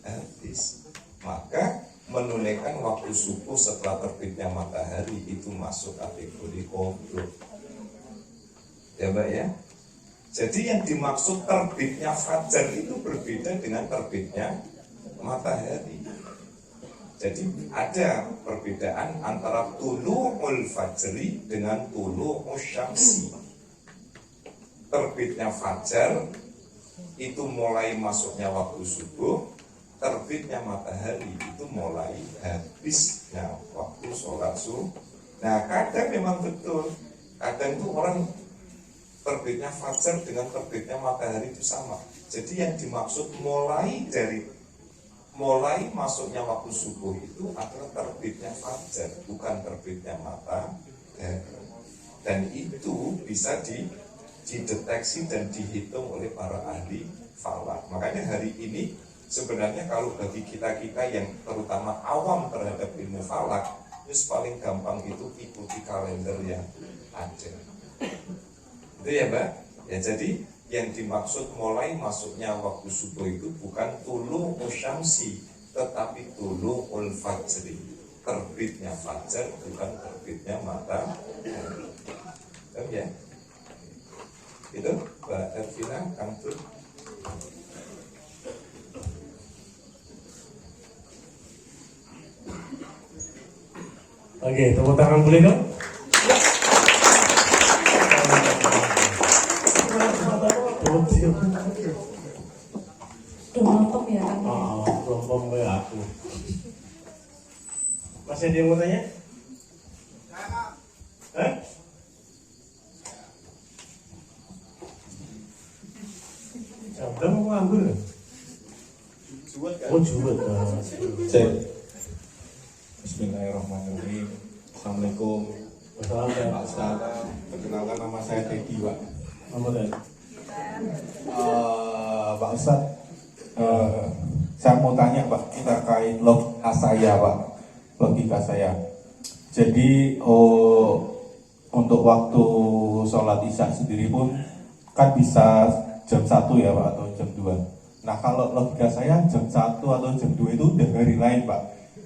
habis. Maka menunaikan waktu subuh setelah terbitnya matahari itu masuk kategori qadha. Ya Mbak ya. Jadi yang dimaksud terbitnya fajar itu berbeda dengan terbitnya matahari. Jadi ada perbedaan antara tulu'ul fajri dengan tulu'us syamsi. Terbitnya fajar itu mulai masuknya waktu subuh, terbitnya matahari itu mulai habisnya waktu sholat subuh. Nah kadang memang betul, kadang itu orang terbitnya fajar dengan terbitnya matahari itu sama. Jadi yang dimaksud mulai masuknya waktu subuh itu adalah terbitnya fajar, bukan terbitnya matahari. Dan itu bisa dideteksi dan dihitung oleh para ahli falak. Makanya hari ini sebenarnya kalau bagi kita-kita yang terutama awam terhadap ilmu falak, itu paling gampang itu ikuti kalender yang ada. Itu ya Mbak? Ya jadi yang dimaksud mulai masuknya waktu subuh itu bukan tulu'us syamsi, tetapi tulu'ul fajri. Terbitnya fajar bukan terbitnya matahari. Ya? Itu Mbak Elvina, Kang Tur. Oke, tepuk tangan boleh dong? Udah mantap ya kan? Kelompok kayak aku. Masih ada yang mau tanya? Hah? Udah mau nganggur? Oh juwet. Cek. Bismillahirrahmanirrahim. Assalamualaikum. Waalaikumsalam. Pak Ustaz, perkenalkan nama saya Teddy, Pak. Apa tadi? Pak Ustaz, saya mau tanya Pak terkait logika saya, Pak. Logika saya. Jadi untuk waktu sholat isya sendiri pun kan bisa jam 1 ya Pak, atau jam 2. Nah kalau logika saya jam 1 atau jam 2 itu udah hari lain Pak.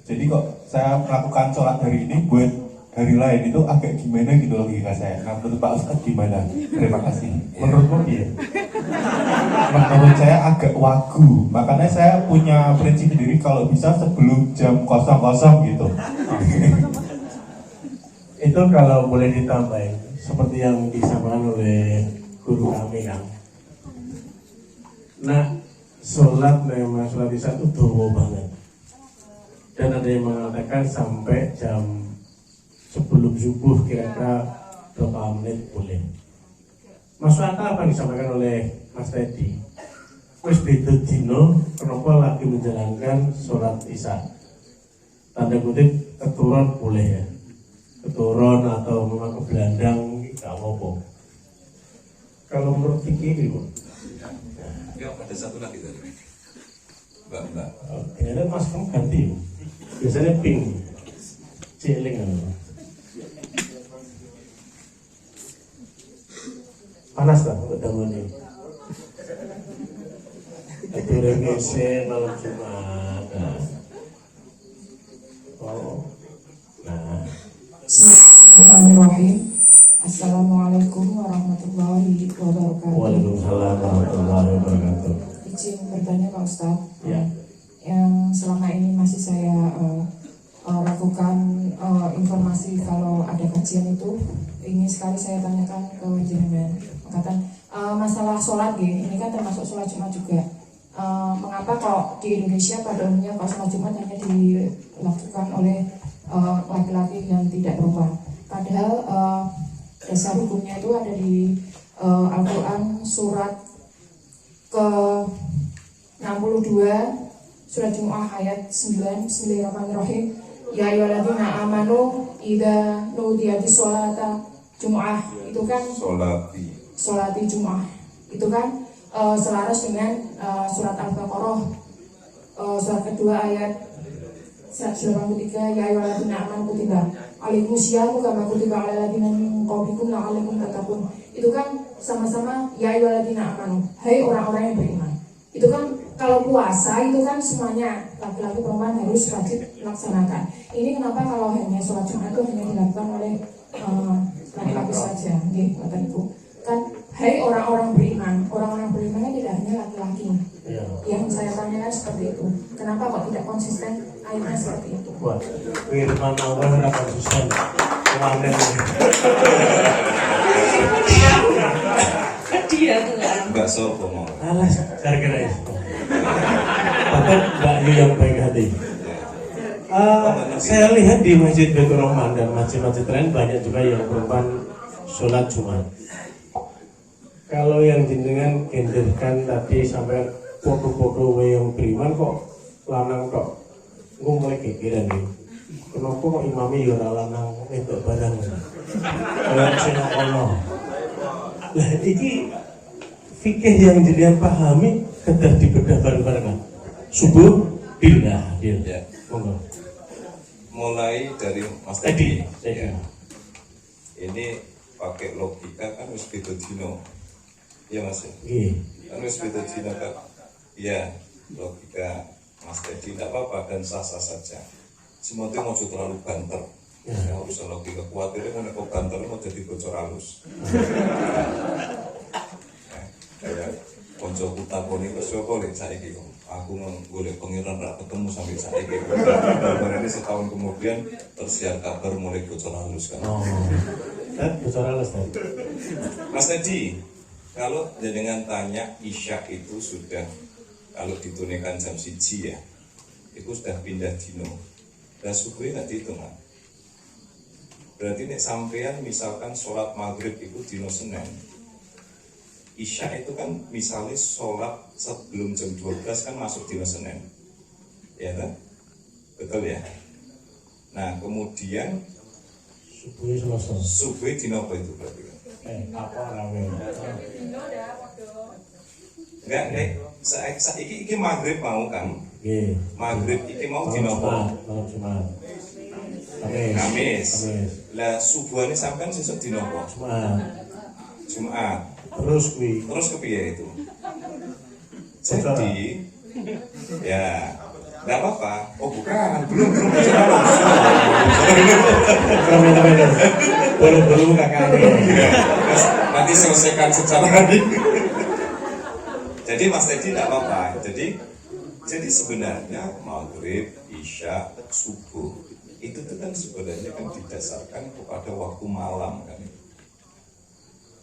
Jadi kok saya melakukan sholat hari ini buat hari lain itu agak gimana gitu logika saya. Nah menurut Pak Ustadz gimana? Terima kasih. Menurutmu dia? Menurut saya agak wagu. Makanya saya punya prinsip sendiri kalau bisa sebelum jam 00 gitu. Itu kalau boleh ditambahin seperti yang disampaikan oleh guru kami kan. Nah, sholat memang sholat isya itu doa banget. Dan ada yang mengatakan sampai jam sebelum subuh kira-kira berapa menit boleh. Masuk akal apa yang disampaikan oleh Mas Teddy? Wis beda dino kenapa lagi menjalankan sholat isya? Tanda kutip keturun boleh ya. Keturun atau memang kebelandang nggak apa-apa. Kalau menurut fikih Bu. Ya, ada satu lagi tadi. Mbak. Oke, dan Mas kamu ganti. Biasanya pink. Ciling kan. Panas tak untuk tahun ini? Itu remisi malam Jumat. Oh, nah. Bismillahirrahmanirrahim. Assalamualaikum warahmatullahi wabarakatuh. Waalaikumsalam warahmatullahi wabarakatuh. Izin bertanya Pak Ustadz, Ya. yang selama ini masih saya lakukan informasi kalau ada kajian itu ingin sekali saya tanyakan ke jenengan. Katakan masalah sholat ini kan termasuk sholat Jumat juga. Mengapa kalau di Indonesia pada umumnya kalau sholat Jumat hanya dilakukan oleh laki-laki yang tidak perempuan? Padahal dasar hukumnya itu ada di Al-Quran surat ke 62 surat Jumu'ah ayat 9. Bismillahirrahmanirrahim. Ya ayyuhalladzina amanu idza nudiyati sholata Jumu'ah, itu kan sholati Jumu'ah, itu kan selaras dengan surat Al-Baqarah surat kedua ayat 183. Ya ayyuhalladzina amanu kutiba alaikumusyamu kama kutiba ala ladina min qablikum la'allakum tattaqun. Itu kan sama-sama ya ayyuhalladzina amanu, hai orang-orang yang beriman. Itu kan kalau puasa itu kan semuanya laki-laki perempuan harus wajib laksanakan. Ini kenapa kalau hanya sholat Jumat itu hanya dilakukan oleh laki-laki saja, nggih, Bapak Ibu. Kan hai orang-orang beriman, orang-orang beriman kan tidak hanya laki-laki. Ya. Yang saya tanyakan seperti itu. Kenapa kok tidak konsisten ayatnya seperti itu? Wah, firman Allah ora konsisten. Kemarin Dia tuh Mbak Sopo mau. alas gara-gara itu. Bahkan Mbak Yu yang baik hati. Saya lihat di Masjid Baitur Rahman dan masjid-masjid lain banyak juga yang perempuan sholat Jumat. Kalau yang jenengan genderkan tadi sampai foto-foto yang beriman kok lanang kok gue mulai kepikiran nih. Kenapa kok imamnya ya ora lanang entuk barang. Kayak sing ono. Lah iki fikih yang jenengan pahami kedah dibedah bareng-bareng. Subuh billah. Ya. Monggo. Mulai dari Mas Teddy. Ya. Ini pakai logika kan wis beda dino. Iya Mas. Nggih. Kan wis beda dino kan. Iya, logika Mas Teddy tidak apa-apa dan sah-sah saja. Semuanya mau terlalu banter. Ya, usah logika khawatirnya kok banter mau jadi bocor halus. Kayak konco takoni kok sapa lek saiki kok. Aku golek pangeran ra ketemu sampai saiki. Baru setahun kemudian tersiar kabar mulai bocor halus kan. Oh. Bocor halus tadi. Mas Teddy, kalau jenengan tanya Isya itu sudah kalau ditunaikan jam 1 ya, itu sudah pindah dino. Dan subuhnya nggak dihitung kan? Berarti nih sampean misalkan sholat maghrib itu dino Senin, Isya itu kan misalnya sholat sebelum jam 12 kan masuk dino Senin, ya kan? Betul ya? Nah kemudian Subuhnya selesai. subuh dino apa itu berarti kan? Apa namanya? Enggak nih, saiki iki maghrib mau kan? Nggih. Maghrib iki mau dino apa? Malam Jumat. Kamis. Lah subuhane sampean sesuk dino apa? Jumat. Terus kepiye itu? Jadi ya enggak apa-apa. Oh bukan, belum Belum kakaknya. Nanti selesaikan secara ini. Jadi Mas Teddy enggak apa-apa. Jadi sebenarnya maghrib, isya, subuh itu kan sebenarnya kan didasarkan kepada waktu malam kan.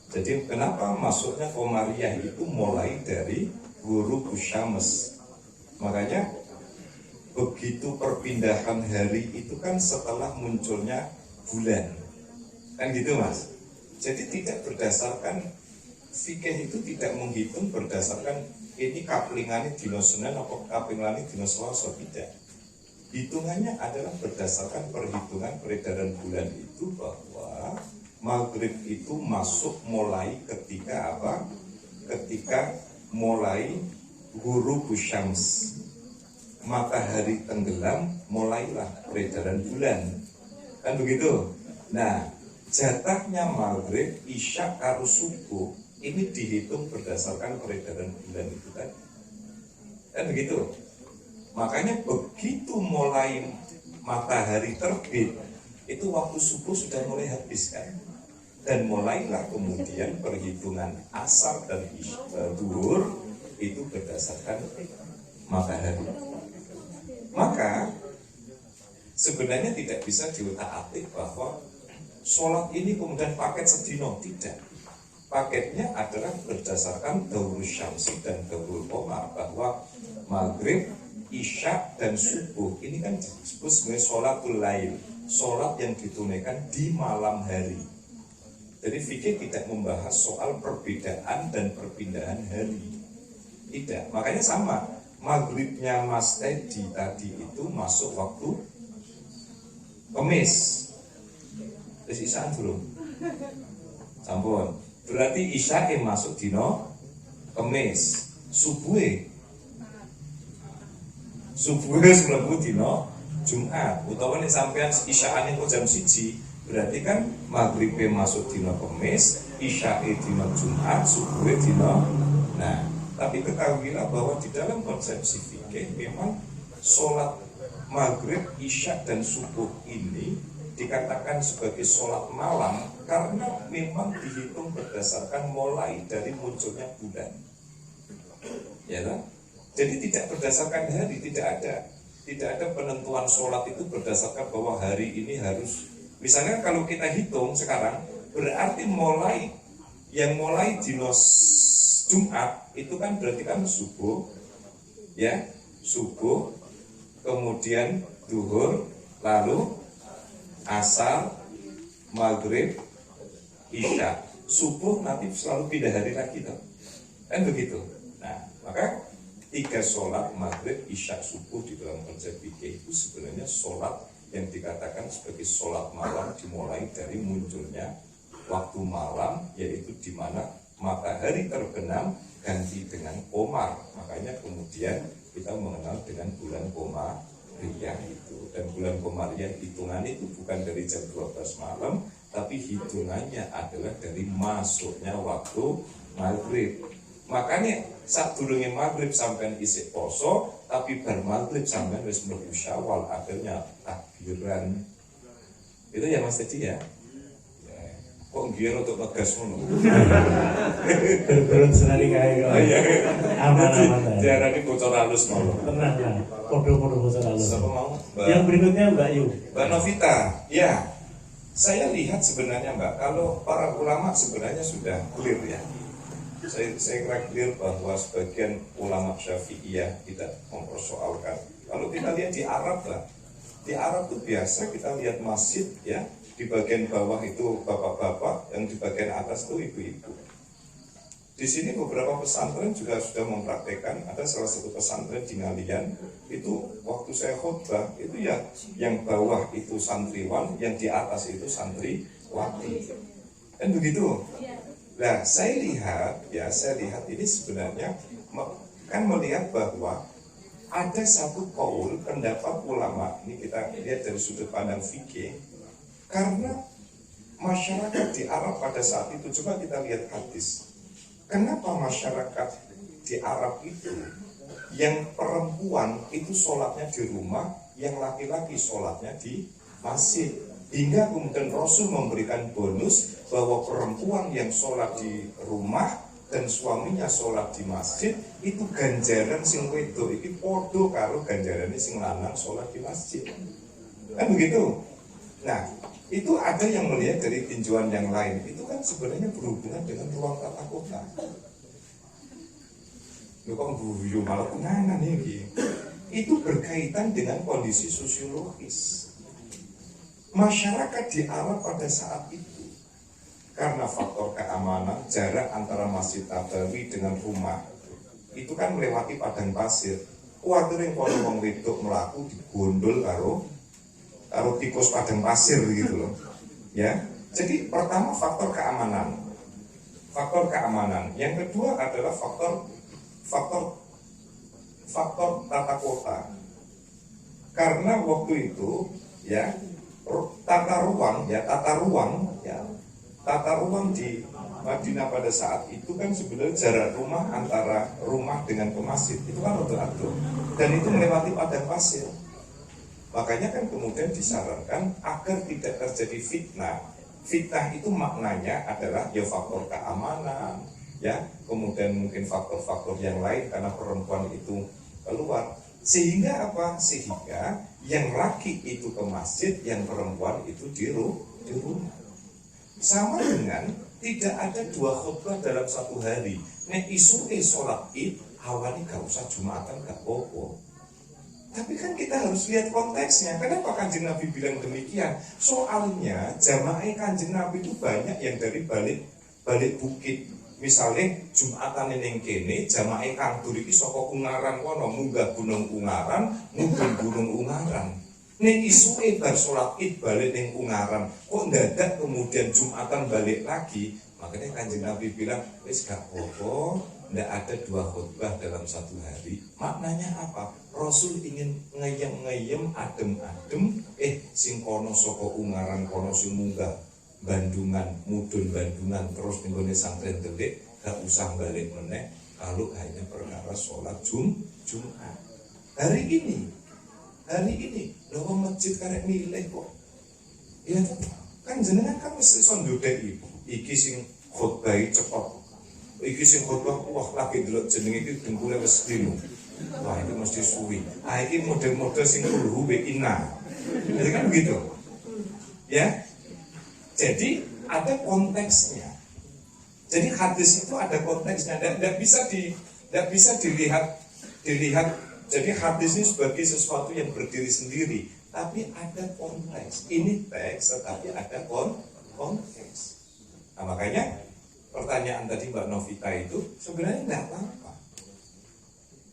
Jadi kenapa masuknya Komariah itu mulai dari Ghurub Syams. Makanya begitu perpindahan hari itu kan setelah munculnya bulan. Kan gitu Mas. Jadi tidak berdasarkan fikih itu tidak menghitung berdasarkan ini kaplingannya dino Senin atau kaplingannya dino Selasa, tidak. Hitungannya adalah berdasarkan perhitungan peredaran bulan itu bahwa maghrib itu masuk mulai ketika apa? Ketika mulai Ghurub Syams, matahari tenggelam, mulailah peredaran bulan. Kan begitu? Nah, jatahnya maghrib, isya, karo subuh ini dihitung berdasarkan peredaran bulan itu tadi. Kan begitu? Makanya begitu mulai matahari terbit, itu waktu subuh sudah mulai habis kan? Dan mulailah kemudian perhitungan asar dan zuhur itu berdasarkan matahari. Maka sebenarnya tidak bisa diutak-atik bahwa sholat ini kemudian paket sedino, tidak. Paketnya adalah berdasarkan daurus syamsi dan daurul qamar, bahwa maghrib, isya dan subuh ini kan disebut sebagai sholatul lail, sholat yang ditunaikan di malam hari. Jadi fikih tidak membahas soal perbedaan dan perpindahan hari, tidak. Makanya sama, maghribnya Mas Teddy tadi itu masuk waktu Kamis. Terus isya belum? Sampun. Berarti isya masuk dino Kamis. Subuh mlebu dino Jumat. Utawa nek sampean isya'ane kok jam 1, berarti kan maghribe masuk dina Kamis, isya'e dina Jumat, subuhe dina. Nah, tapi ketahuilah bahwa di dalam konsepsi fikih memang sholat maghrib, isya dan subuh ini dikatakan sebagai sholat malam karena memang dihitung berdasarkan mulai dari munculnya bulan. Ya kan? Jadi tidak berdasarkan hari, tidak ada penentuan sholat itu berdasarkan bahwa hari ini harus. Misalnya kalau kita hitung sekarang, berarti mulai dino Jumat itu kan berarti kan subuh, ya subuh, kemudian duhur, lalu asar, maghrib, isya. Subuh nanti selalu pindah hari lagi toh. Kan begitu. Nah, maka 3 sholat maghrib, isya, subuh di dalam konsep fikih itu sebenarnya sholat yang dikatakan sebagai sholat malam dimulai dari munculnya waktu malam, yaitu di mana matahari terbenam ganti dengan komar. Makanya kemudian kita mengenal dengan bulan Komariah itu. Dan bulan Komariah hitungannya itu bukan dari jam 12 malam, tapi hitungannya adalah dari masuknya waktu maghrib. Makanya saat durunge maghrib sampai isik poso, tapi bar maghrib sampai wis mlebu Syawal, akhirnya takbiran. Itu ya Mas Teddy ya. Kok ngiyer untuk ngegas ngono. Turun senani kae kok. Aman-aman. Diarani bocor halus mau. Tenang lah. Podo-podo bocor halus. Siapa mau? Yang berikutnya Mbak Yu. Mbak Novita, ya. Saya lihat sebenarnya Mbak, kalau para ulama sebenarnya sudah clear ya. Saya kira clear bahwa sebagian ulama Syafi'iyah tidak mempersoalkan. Kalau kita lihat di Arab lah, di Arab itu biasa kita lihat masjid ya, di bagian bawah itu bapak-bapak, yang di bagian atas itu ibu-ibu. Di sini beberapa pesantren juga sudah mempraktekkan. Ada salah satu pesantren di Ngalian, itu waktu saya khutbah itu ya, yang bawah itu santriwan, yang di atas itu santriwati. Kan begitu. Nah, saya lihat ini sebenarnya kan melihat bahwa ada satu kaul pendapat ulama, ini kita lihat dari sudut pandang fikih, karena masyarakat di Arab pada saat itu, coba kita lihat hadis. Kenapa masyarakat di Arab itu yang perempuan itu sholatnya di rumah, yang laki-laki sholatnya di masjid? Hingga kemudian Rasul memberikan bonus bahwa perempuan yang sholat di rumah dan suaminya sholat di masjid itu ganjaran sing wedo iki podo karo ganjaran sing lanang sholat di masjid. Kan begitu? Nah, itu ada yang melihat dari tinjauan yang lain. Itu kan sebenarnya berhubungan dengan ruang tata kota. Lu kok guyu malah kenangan ini. Itu berkaitan dengan kondisi sosiologis. Masyarakat di Arab pada saat itu, karena faktor keamanan, jarak antara Masjid Nabawi dengan rumah itu kan melewati padang pasir. Kuwatir yang kalau wong wedok melaku digondol karo tikus padang pasir gitu loh. Ya. Jadi pertama faktor keamanan. Faktor keamanan. Yang kedua adalah faktor tata kota. Karena waktu itu ya tata ruang di Madinah pada saat itu kan sebenarnya jarak rumah antara rumah dengan ke masjid itu kan atur-atur, dan itu melewati padang pasir. Makanya kan kemudian disarankan agar tidak terjadi fitnah. Fitnah itu maknanya adalah ya faktor keamanan, ya kemudian mungkin faktor-faktor yang lain karena perempuan itu keluar. Sehingga apa? Sehingga yang laki itu ke masjid, yang perempuan itu di rumah. Sama dengan tidak ada 2 khutbah dalam satu hari. Nek isuke sholat id, hawani gak usah jumatan gak apa-apa. Tapi kan kita harus lihat konteksnya. Kenapa Kanjeng Nabi bilang demikian? Soalnya jamaah Kanjeng Nabi itu banyak yang dari balik bukit. Misalnya Jumatan ning kene jamaah kang dur iki saka Ungaran kono munggah Gunung Ungaran, mudhun Gunung Ungaran. Ning isuke bar salat Id balik ning Ungaran, kok ndadak kemudian Jumatan balik lagi. Makanya Kanjeng Nabi bilang, wis gak apa-apa, ndak ada 2 khutbah dalam satu hari. Maknanya apa? Rasul ingin ngeyem-ngeyem, adem-adem, sing kono saka Ungaran kono sing munggah Bandungan, mudun Bandungan terus ning gone santren Delik, gak usah balik meneh kalau hanya perkara sholat Jumat. Hari ini lho masjid karek milih kok. Ya kan jenengan kan mesti iso ndodeki iki sing khotbah cepet. Iki sing khotbah wah lagi delok jenenge iki dengkule wis dino. Wah itu mesti suwi. Iki model-model sing kulhu be inna. Jadi kan begitu. Ya. Jadi ada konteksnya. Jadi hadis itu ada konteksnya dan tidak bisa dilihat. Jadi hadis ini sebagai sesuatu yang berdiri sendiri, tapi ada konteks. Ini teks, tetapi ada konteks. Nah makanya pertanyaan tadi Mbak Novita itu sebenarnya tidak apa-apa.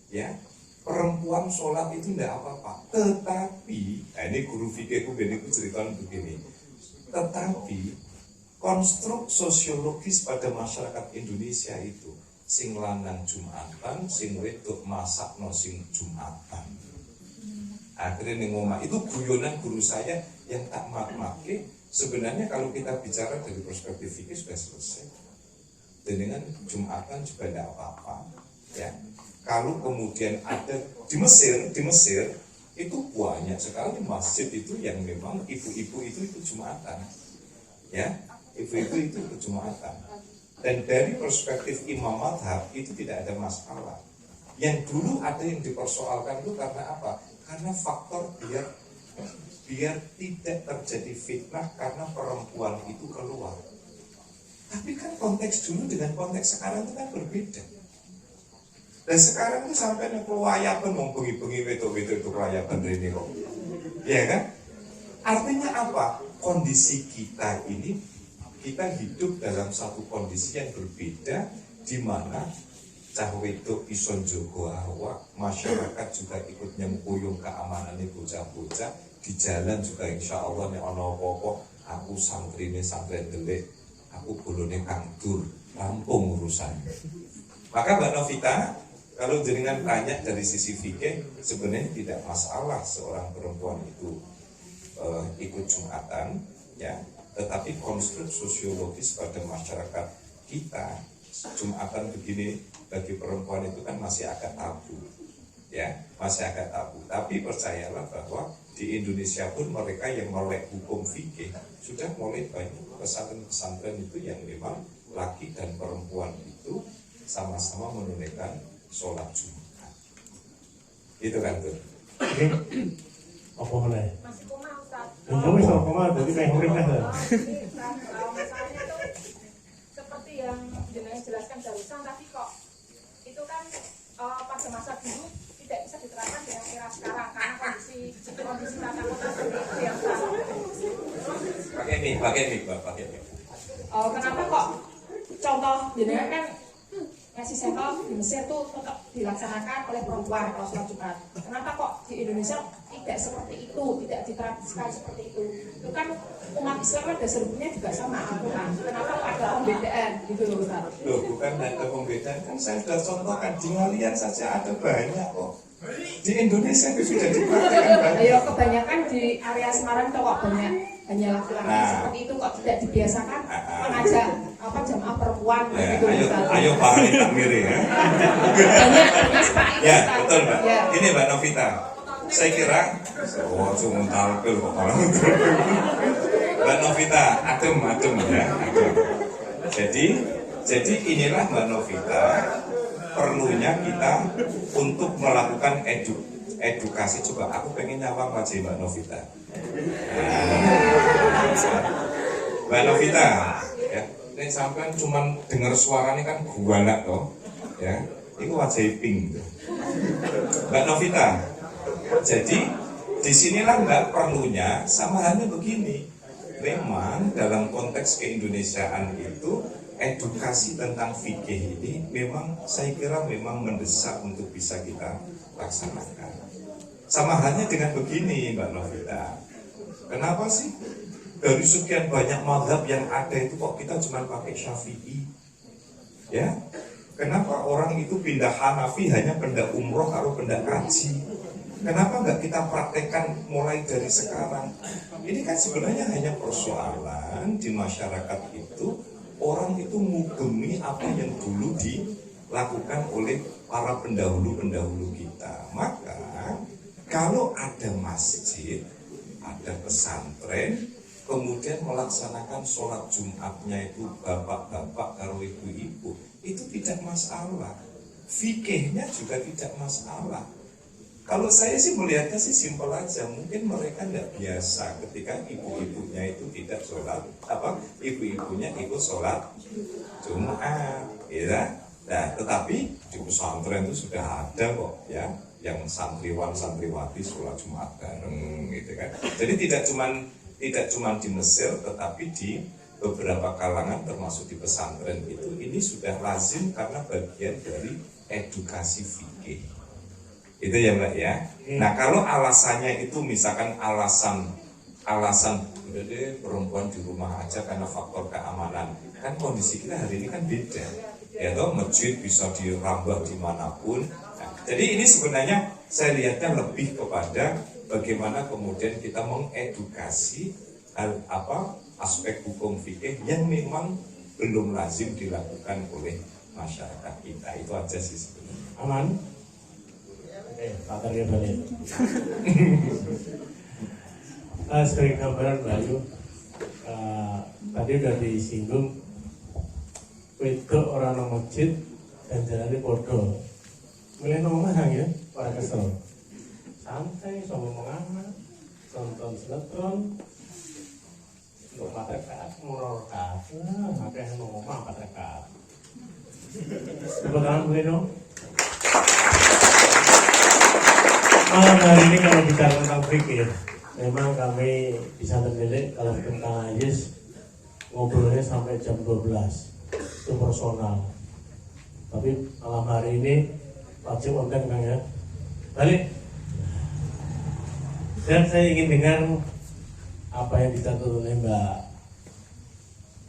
Ya, perempuan sholat itu tidak apa-apa. Tetapi, ini guru fikihku beniku ceritakan begini. Tetapi konstruk sosiologis pada masyarakat Indonesia itu sing lanang Jumatan, sing wedok masakno sing Jumatan. Akhirnya ning omah itu guyonan guru saya yang tak make. Sebenarnya kalau kita bicara dari perspektif fikih sudah selesai. Dengan Jumatan juga tidak apa-apa. Ya, kalau kemudian ada di Mesir itu banyak sekali masjid itu yang memang ibu-ibu itu Jumatan. Ya, ibu-ibu itu Jumatan. Dan dari perspektif imam madhab itu tidak ada masalah. Yang dulu ada yang dipersoalkan itu karena apa? Karena faktor biar tidak terjadi fitnah karena perempuan itu keluar. Tapi kan konteks dulu dengan konteks sekarang itu kan berbeda. Dan sekarang itu sampai kewayapan mau bengi-bengi wedok-wedok itu kewayapan ini kok. Iya kan? Artinya apa? Kondisi kita ini, kita hidup dalam satu kondisi yang berbeda, di mana cah wedok iso njogo awak, masyarakat juga ikut nyempuyung keamanan bocah-bocah, di jalan juga insya Allah nek ana apa-apa aku santrine santren Delik, aku bolone Kang Dur, rampung urusan. Maka Mbak Novita, kalau jenengan tanya dari sisi fikih, sebenarnya tidak masalah seorang perempuan itu ikut Jumatan, ya. Tetapi konstruk sosiologis pada masyarakat kita, Jumatan begini bagi perempuan itu kan masih agak tabu, ya, masih agak tabu. Tapi percayalah bahwa di Indonesia pun mereka yang melek hukum fikih sudah mulai banyak pesantren-pesantren itu yang memang laki dan perempuan itu sama-sama menunaikan sholat Jumat. Itu kan tuh. Oke. Apa meneh? Masih koma Ustaz. Kamu bisa koma jadi kayak urip lah. Misalnya itu seperti yang jenengan jelaskan barusan tadi kok itu kan pada masa dulu tidak bisa diterapkan dengan era sekarang karena kondisi tata kota seperti itu yang sekarang. Pakai mic. Kenapa kok contoh jenengan kan ngasih sampel di Mesir tuh tetap dilaksanakan oleh perempuan kalau sholat Jumat. Kenapa kok di Indonesia tidak seperti itu, tidak ditradisikan seperti itu? Itu kan umat Islam kan dasar hukumnya juga sama Al-Quran. Kenapa kok ada pembedaan gitu loh Ustaz? Loh, bukan ada pembedaan, kan saya sudah contohkan di Ngalian saja ada banyak kok. Di Indonesia itu sudah dipraktikkan banyak. Ayo kebanyakan di area Semarang tuh kok banyak hanya laki-laki seperti itu kok tidak dibiasakan mengajak jamaah perempuan gitu Ustaz. Ayo pahami takmiri ya. Banyak seperti itu Ya, Ustaz. betul Mbak. Ya. Ini Mbak Novita. Saya kira cuma tampil kok orang. Mbak Novita, adem ya. Jadi inilah Mbak Novita, perlunya kita untuk melakukan edukasi. Coba aku pengen nyawang wajah Mbak Novita. Mbak Novita, ya, ini sampai cuman dengar suaranya kan guanak toh, ya, itu wajah pink. Mbak Novita, jadi disinilah nggak perlunya sama halnya begini. Memang dalam konteks keindonesiaan itu edukasi tentang fikih ini memang saya kira memang mendesak untuk bisa kita laksanakan. Sama halnya dengan begini Mbak Novita. Kenapa sih dari sekian banyak mazhab yang ada itu kok kita cuma pakai Syafi'i? Ya, kenapa orang itu pindah Hanafi hanya pindah umroh atau pindah haji? Kenapa nggak kita praktekkan mulai dari sekarang? Ini kan sebenarnya hanya persoalan di masyarakat itu, orang itu mengugemi apa yang dulu dilakukan oleh para pendahulu-pendahulu kita. Maka kalau ada masjid, ada pesantren, kemudian melaksanakan sholat Jumatnya itu bapak-bapak karo ibu-ibu, itu tidak masalah. Fikihnya juga tidak masalah. Kalau saya sih melihatnya sih simpel aja. Mungkin mereka tidak biasa ketika ibu-ibunya itu tidak sholat, ibu-ibunya ikut sholat Jumat, ya. Nah, tetapi di pesantren itu sudah ada kok, ya, yang santriwati sholat Jumat bareng, gitu kan. Jadi tidak cuma di Mesir, tetapi di beberapa kalangan termasuk di pesantren itu ini sudah lazim karena bagian dari edukasi fikih. Itu ya Mbak ya. Nah kalau alasannya itu misalkan alasan udah deh perempuan di rumah aja karena faktor keamanan, kan kondisi kita hari ini kan beda. Ya toh, masjid bisa dirambah dimanapun. Nah, jadi ini sebenarnya saya lihatnya lebih kepada bagaimana kemudian kita mengedukasi aspek hukum fikih yang memang belum lazim dilakukan oleh masyarakat kita. Itu aja sih sebenarnya. Aman? Oke, pakarnya balik. Sebagai gambaran Bayu, tadi udah disinggung wedok orang nang masjid dan jalannya bodoh. Mulai nomah ya, para kesel. Santai, sama mengamat, nonton sinetron, untuk 4 rakaat, murah rakaat, makanya ngomong 4 rakaat. Tepuk tangan boleh dong? Malam hari ini kalau bicara tentang fikih, memang kami bisa terdelik kalau tentang hadis ngobrolnya sampai jam 12, itu personal. Tapi malam hari ini wajib konten Kang ya. Balik. Dan saya ingin dengar apa yang dicatat oleh Mbak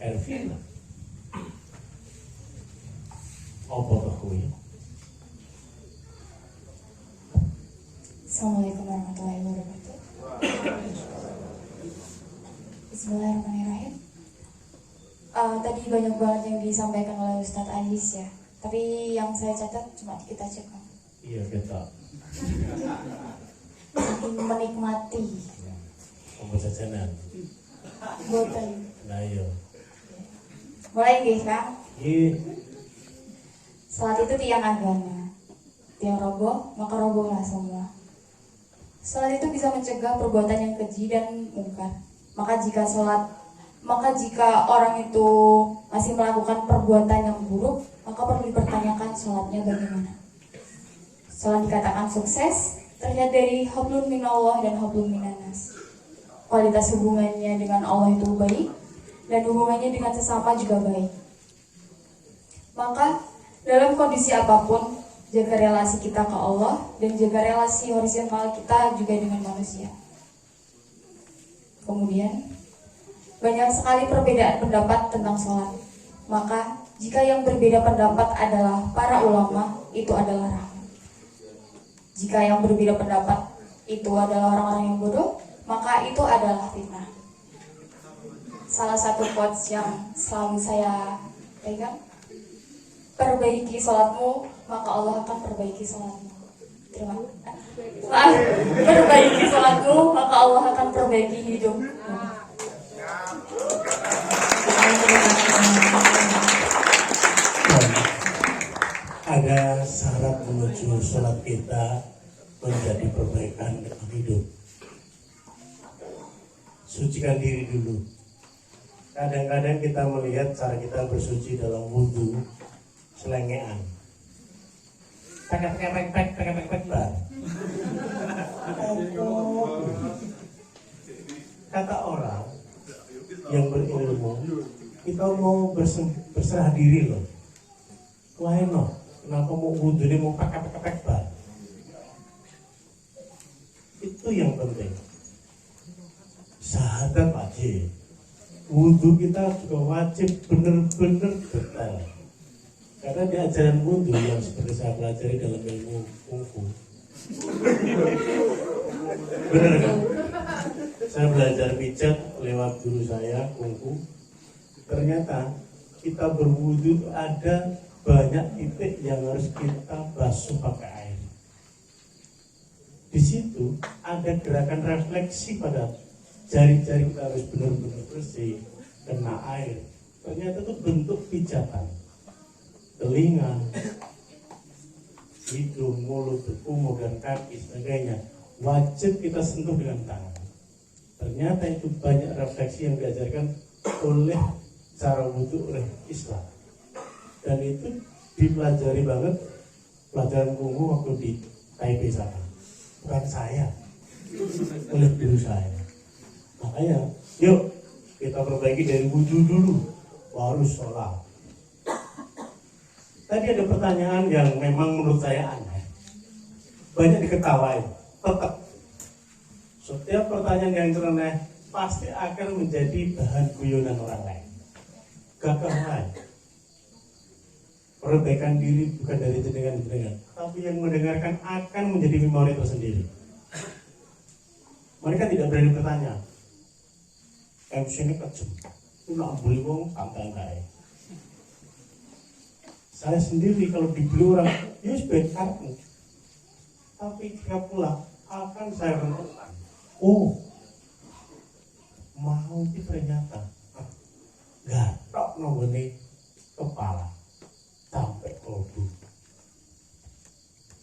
Ervin. Apa kekuy? Assalamualaikum warahmatullahi wabarakatuh. Bismillahirrahmanirrahim. Tadi banyak banget yang disampaikan oleh Ustadz Ais ya. Tapi yang saya catat cuma kita cek. Iya kita. Saking menikmati. Obat jajanan. Boten. Nah iya. Mulai guys Kang. Iya. Salat itu tiang agama. Tiang roboh, maka robohlah semua. Salat itu bisa mencegah perbuatan yang keji dan mungkar. Maka jika orang itu masih melakukan perbuatan yang buruk, maka perlu dipertanyakan salatnya bagaimana. Salat dikatakan sukses terlihat dari hablum minallah dan hablum minanas. Kualitas hubungannya dengan Allah itu baik dan hubungannya dengan sesama juga baik. Maka dalam kondisi apapun, jaga relasi kita ke Allah dan jaga relasi horizontal kita juga dengan manusia. Kemudian, banyak sekali perbedaan pendapat tentang sholat. Maka, jika yang berbeda pendapat adalah para ulama, itu adalah rahmat. Jika yang berbeda pendapat itu adalah orang-orang yang bodoh, maka itu adalah fitnah. Salah satu quotes yang selalu saya pegang, perbaiki sholatmu, maka Allah akan perbaiki sholatmu. Perbaiki sholatmu, maka Allah akan perbaiki hidupmu. Ada syarat menuju sholat kita menjadi perbaikan dalam hidup. Sucikan diri dulu. Kadang-kadang kita melihat cara kita bersuci dalam wudhu selengean. Pek. Kata orang yang berilmu, kita mau berserah diri loh. Lain loh, kenapa mau wudhu ini mau pek. Itu yang penting. Syahadat wajib. Wudhu kita juga wajib benar-benar detail. Karena di ajaran wudhu yang seperti saya pelajari dalam ilmu kungfu, Bener kan? Saya belajar pijat lewat guru saya, kungfu. Ternyata kita berwudu itu ada banyak titik yang harus kita basuh pakai air. Di situ ada gerakan refleksi pada jari-jari kita harus benar-benar bersih, kena air. Ternyata itu bentuk pijatan. Telinga, hidung, mulut, umur, dan kaki, sebagainya wajib kita sentuh dengan tangan. Ternyata itu banyak refleksi yang diajarkan oleh cara wudhu oleh Islam, dan itu dipelajari banget pelajaran kungfu waktu di Taipei sana. Bukan saya, oleh guru saya. Makanya yuk kita perbaiki dari wudhu dulu, baru sholat. Tadi ada pertanyaan yang memang menurut saya aneh, banyak diketawain. Tetap setiap pertanyaan yang tereneh pasti akan menjadi bahan guyonan orang lain. Gagah lain. Perbaikan diri bukan dari jenengan-jenengan, tapi yang mendengarkan akan menjadi memori tersendiri. Mereka tidak berani bertanya. MC ini kejem, itu nak beli wong santai-santai. Saya sendiri kalau dibeli orang, ya sebentar. Tapi ketika pulang akan saya renungkan. Oh, mau ternyata gatok nongone kepala sampai kolbu.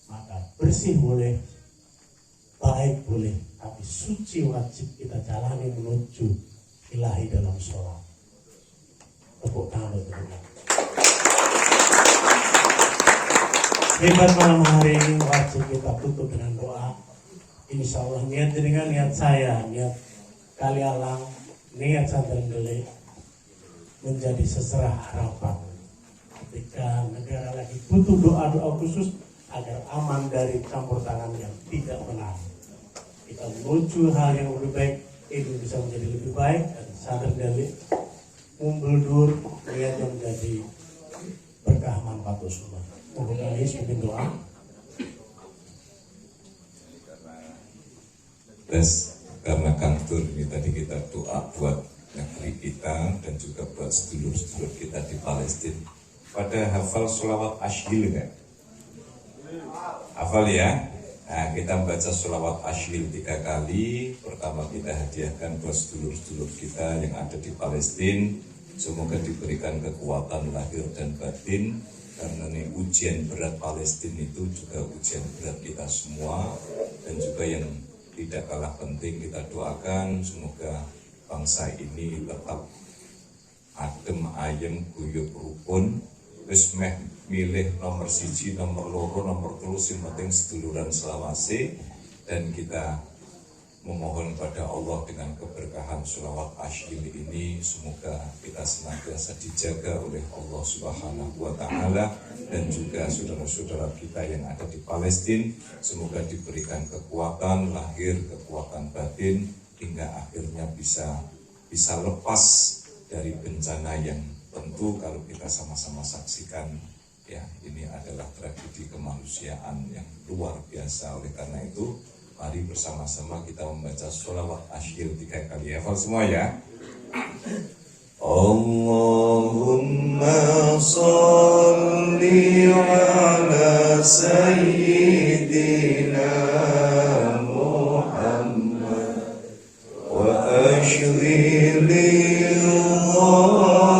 Maka bersih boleh, baik boleh, tapi suci wajib kita jalani menuju ilahi dalam sholat. Tepuk tangan untuk kita. Hebat malam hari ini wajib kita tutup dengan doa. Insya Allah niat dengan niat saya, niat kali alang, niat santren delik menjadi seserah harapan. Ketika negara lagi butuh doa-doa khusus agar aman dari campur tangan yang tidak benar. Kita menuju hal yang lebih baik, Indonesia menjadi lebih baik, dan santren delik mumbuldur niatnya menjadi berkah manfaat semua. Mohon kami sebagai doa. Terus karena Kang Tur ini tadi kita doa buat negeri kita dan juga buat sedulur-sedulur kita di Palestina. Pada hafal sholawat Ashil kan? Hafal ya? Nah, kita baca sholawat Ashil 3 kali. Pertama kita hadiahkan buat sedulur-sedulur kita yang ada di Palestina. Semoga diberikan kekuatan lahir dan batin. Karena ini ujian berat Palestina itu juga ujian berat kita semua. Dan juga yang tidak kalah penting kita doakan semoga bangsa ini tetap adem ayem guyub rukun. Wis meh milih nomor 1, nomor 2, nomor 3 sing penting seduluran selawase, dan kita memohon pada Allah dengan keberkahan sholawat Ashil ini semoga kita senantiasa dijaga oleh Allah Subhanahu wa Ta'ala, dan juga saudara-saudara kita yang ada di Palestina semoga diberikan kekuatan lahir, kekuatan batin hingga akhirnya bisa lepas dari bencana yang tentu kalau kita sama-sama saksikan ya ini adalah tragedi kemanusiaan yang luar biasa. Oleh karena itu mari bersama-sama kita membaca sholawat Ashil 3 kali. Hafal semua ya. Allahumma salli ala sayyidina Muhammad wa ashghil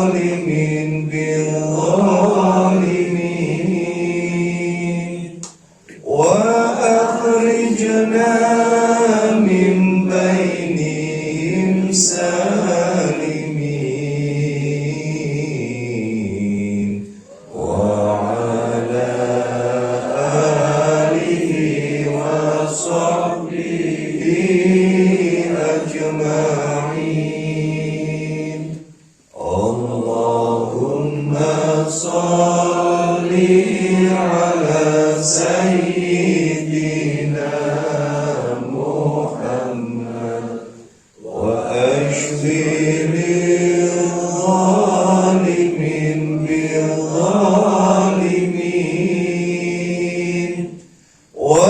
zalimin bil zalimin wa akhrijna min bainihim salimin wa ala alihi wa sahbihi ajma'in. Allahumma salli ala sayyidina Muhammad wa ashghil zalimin bil zalimin wa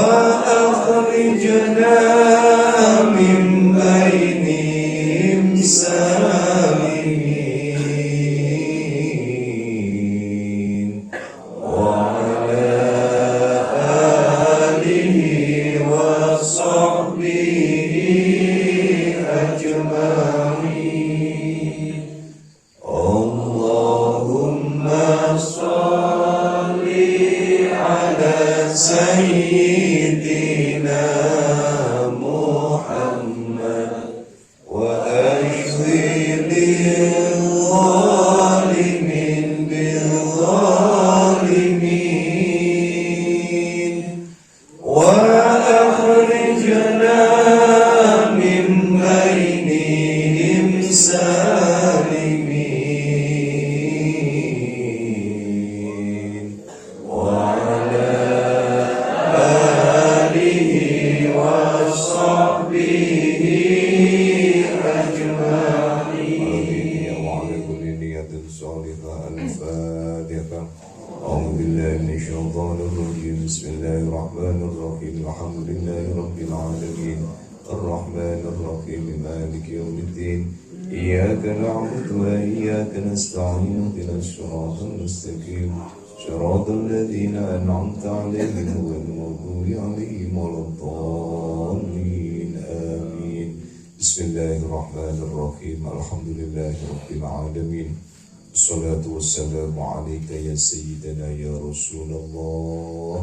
السالمين وعلى آله وصحبه أجمعين اللهم صل على سيدنا محمد وأشغل الظالمين بالظالمين وأخرجنا من بينهم سالمين وعلى آله وصحبه أجمعين وعلى كل نية صالحة الفاتحة أعوذ بالله من الشيطان الرجيم بسم الله الرحمن الرحيم الحمد لله رب العالمين الرحمن الرحيم مالك يوم الدين إياك نعبد وإياك نستعين اهدنا الصراط المستقيم صراط الذين أنعمت عليهم غير المغضوب عليهم ولا الضالين آمين بسم الله الرحمن الرحيم الحمد لله رب العالمين الصلاة والسلام عليك يا سيدنا يا رسول الله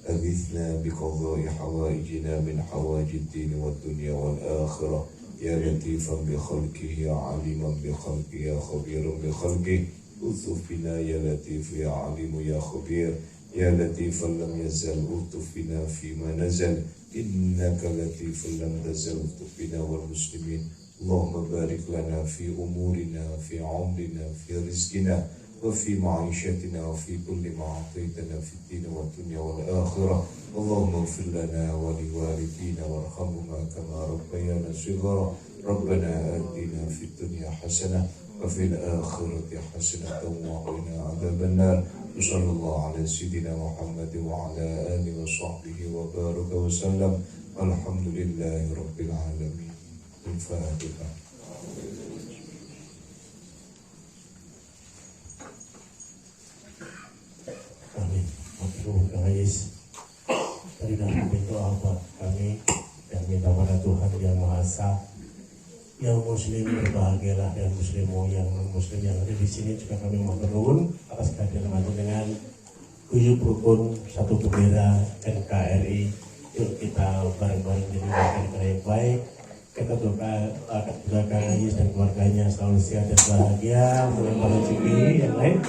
أغثنا بقضاء حوائجنا من حوائج الدين والدنيا والآخرة يا لطيفا بخلقه يا عليما بخلقه يا خبيرا بخلقه ألطف بنا يا لطيف يا عليم يا خبير يا لطيفا لم يزل ألطف بنا فيما نزل إنك لطيف لم تزل ألطف بنا والمسلمين اللهم بارك لنا في أمورنا في عمرنا في رزقنا وفي معيشتنا وفي كل ما أعطيتنا في الدين والدنيا والآخرة اللهم اغفر لنا ولوالدينا وارحمهما كما ربيانا صغارا ربنا آتنا في الدنيا حسنة وفي الآخرة حسنة وقنا عذاب النار وصلى الله على سيدنا محمد وعلى آله وصحبه وبارك وسلم والحمد لله رب العالمين الفاتحة. Amin. Aduh, guys, dari dalam berdoa buat kami dan minta pada Tuhan yang Maha Esa, yang Muslim berbahagialah dan Muslimu yang non Muslim yang ada di sini juga kami mohon atas kehadiran dengan guyub rukun satu bendera NKRI. Yuk kita bareng-bareng jadi warga negara yang baik. Kita doa Kang Ais dan keluarganya selalu sehat dan bahagia, melimpah rezeki yang lain.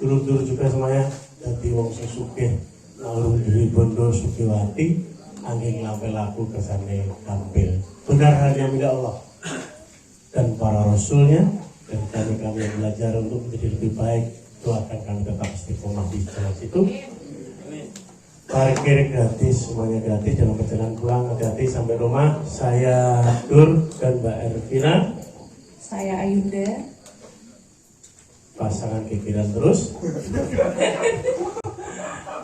Dulur-dulur juga semuanya. Dadi wong sing sugih lalu diri bondo sugiwati angin lampel laku kesane tampil benar hanya milik Allah dan para rasulnya dan kami yang belajar untuk menjadi lebih baik doakan kami tetap istiqomah di jalan situ. Parkir gratis, semuanya gratis, jangan perjalanan pulang, hati-hati sampai rumah. Saya Dur dan Mbak Ervina, Saya Ayunda. pasangan kekiran terus.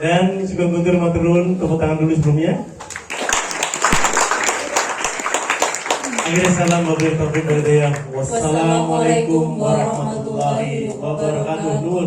Dan juga Guntur Maturun, tepuk tangan dulu sebelumnya. Akhirnya salam wabillahi taufiq wal hidayah. Wassalamualaikum warahmatullahi wabarakatuh.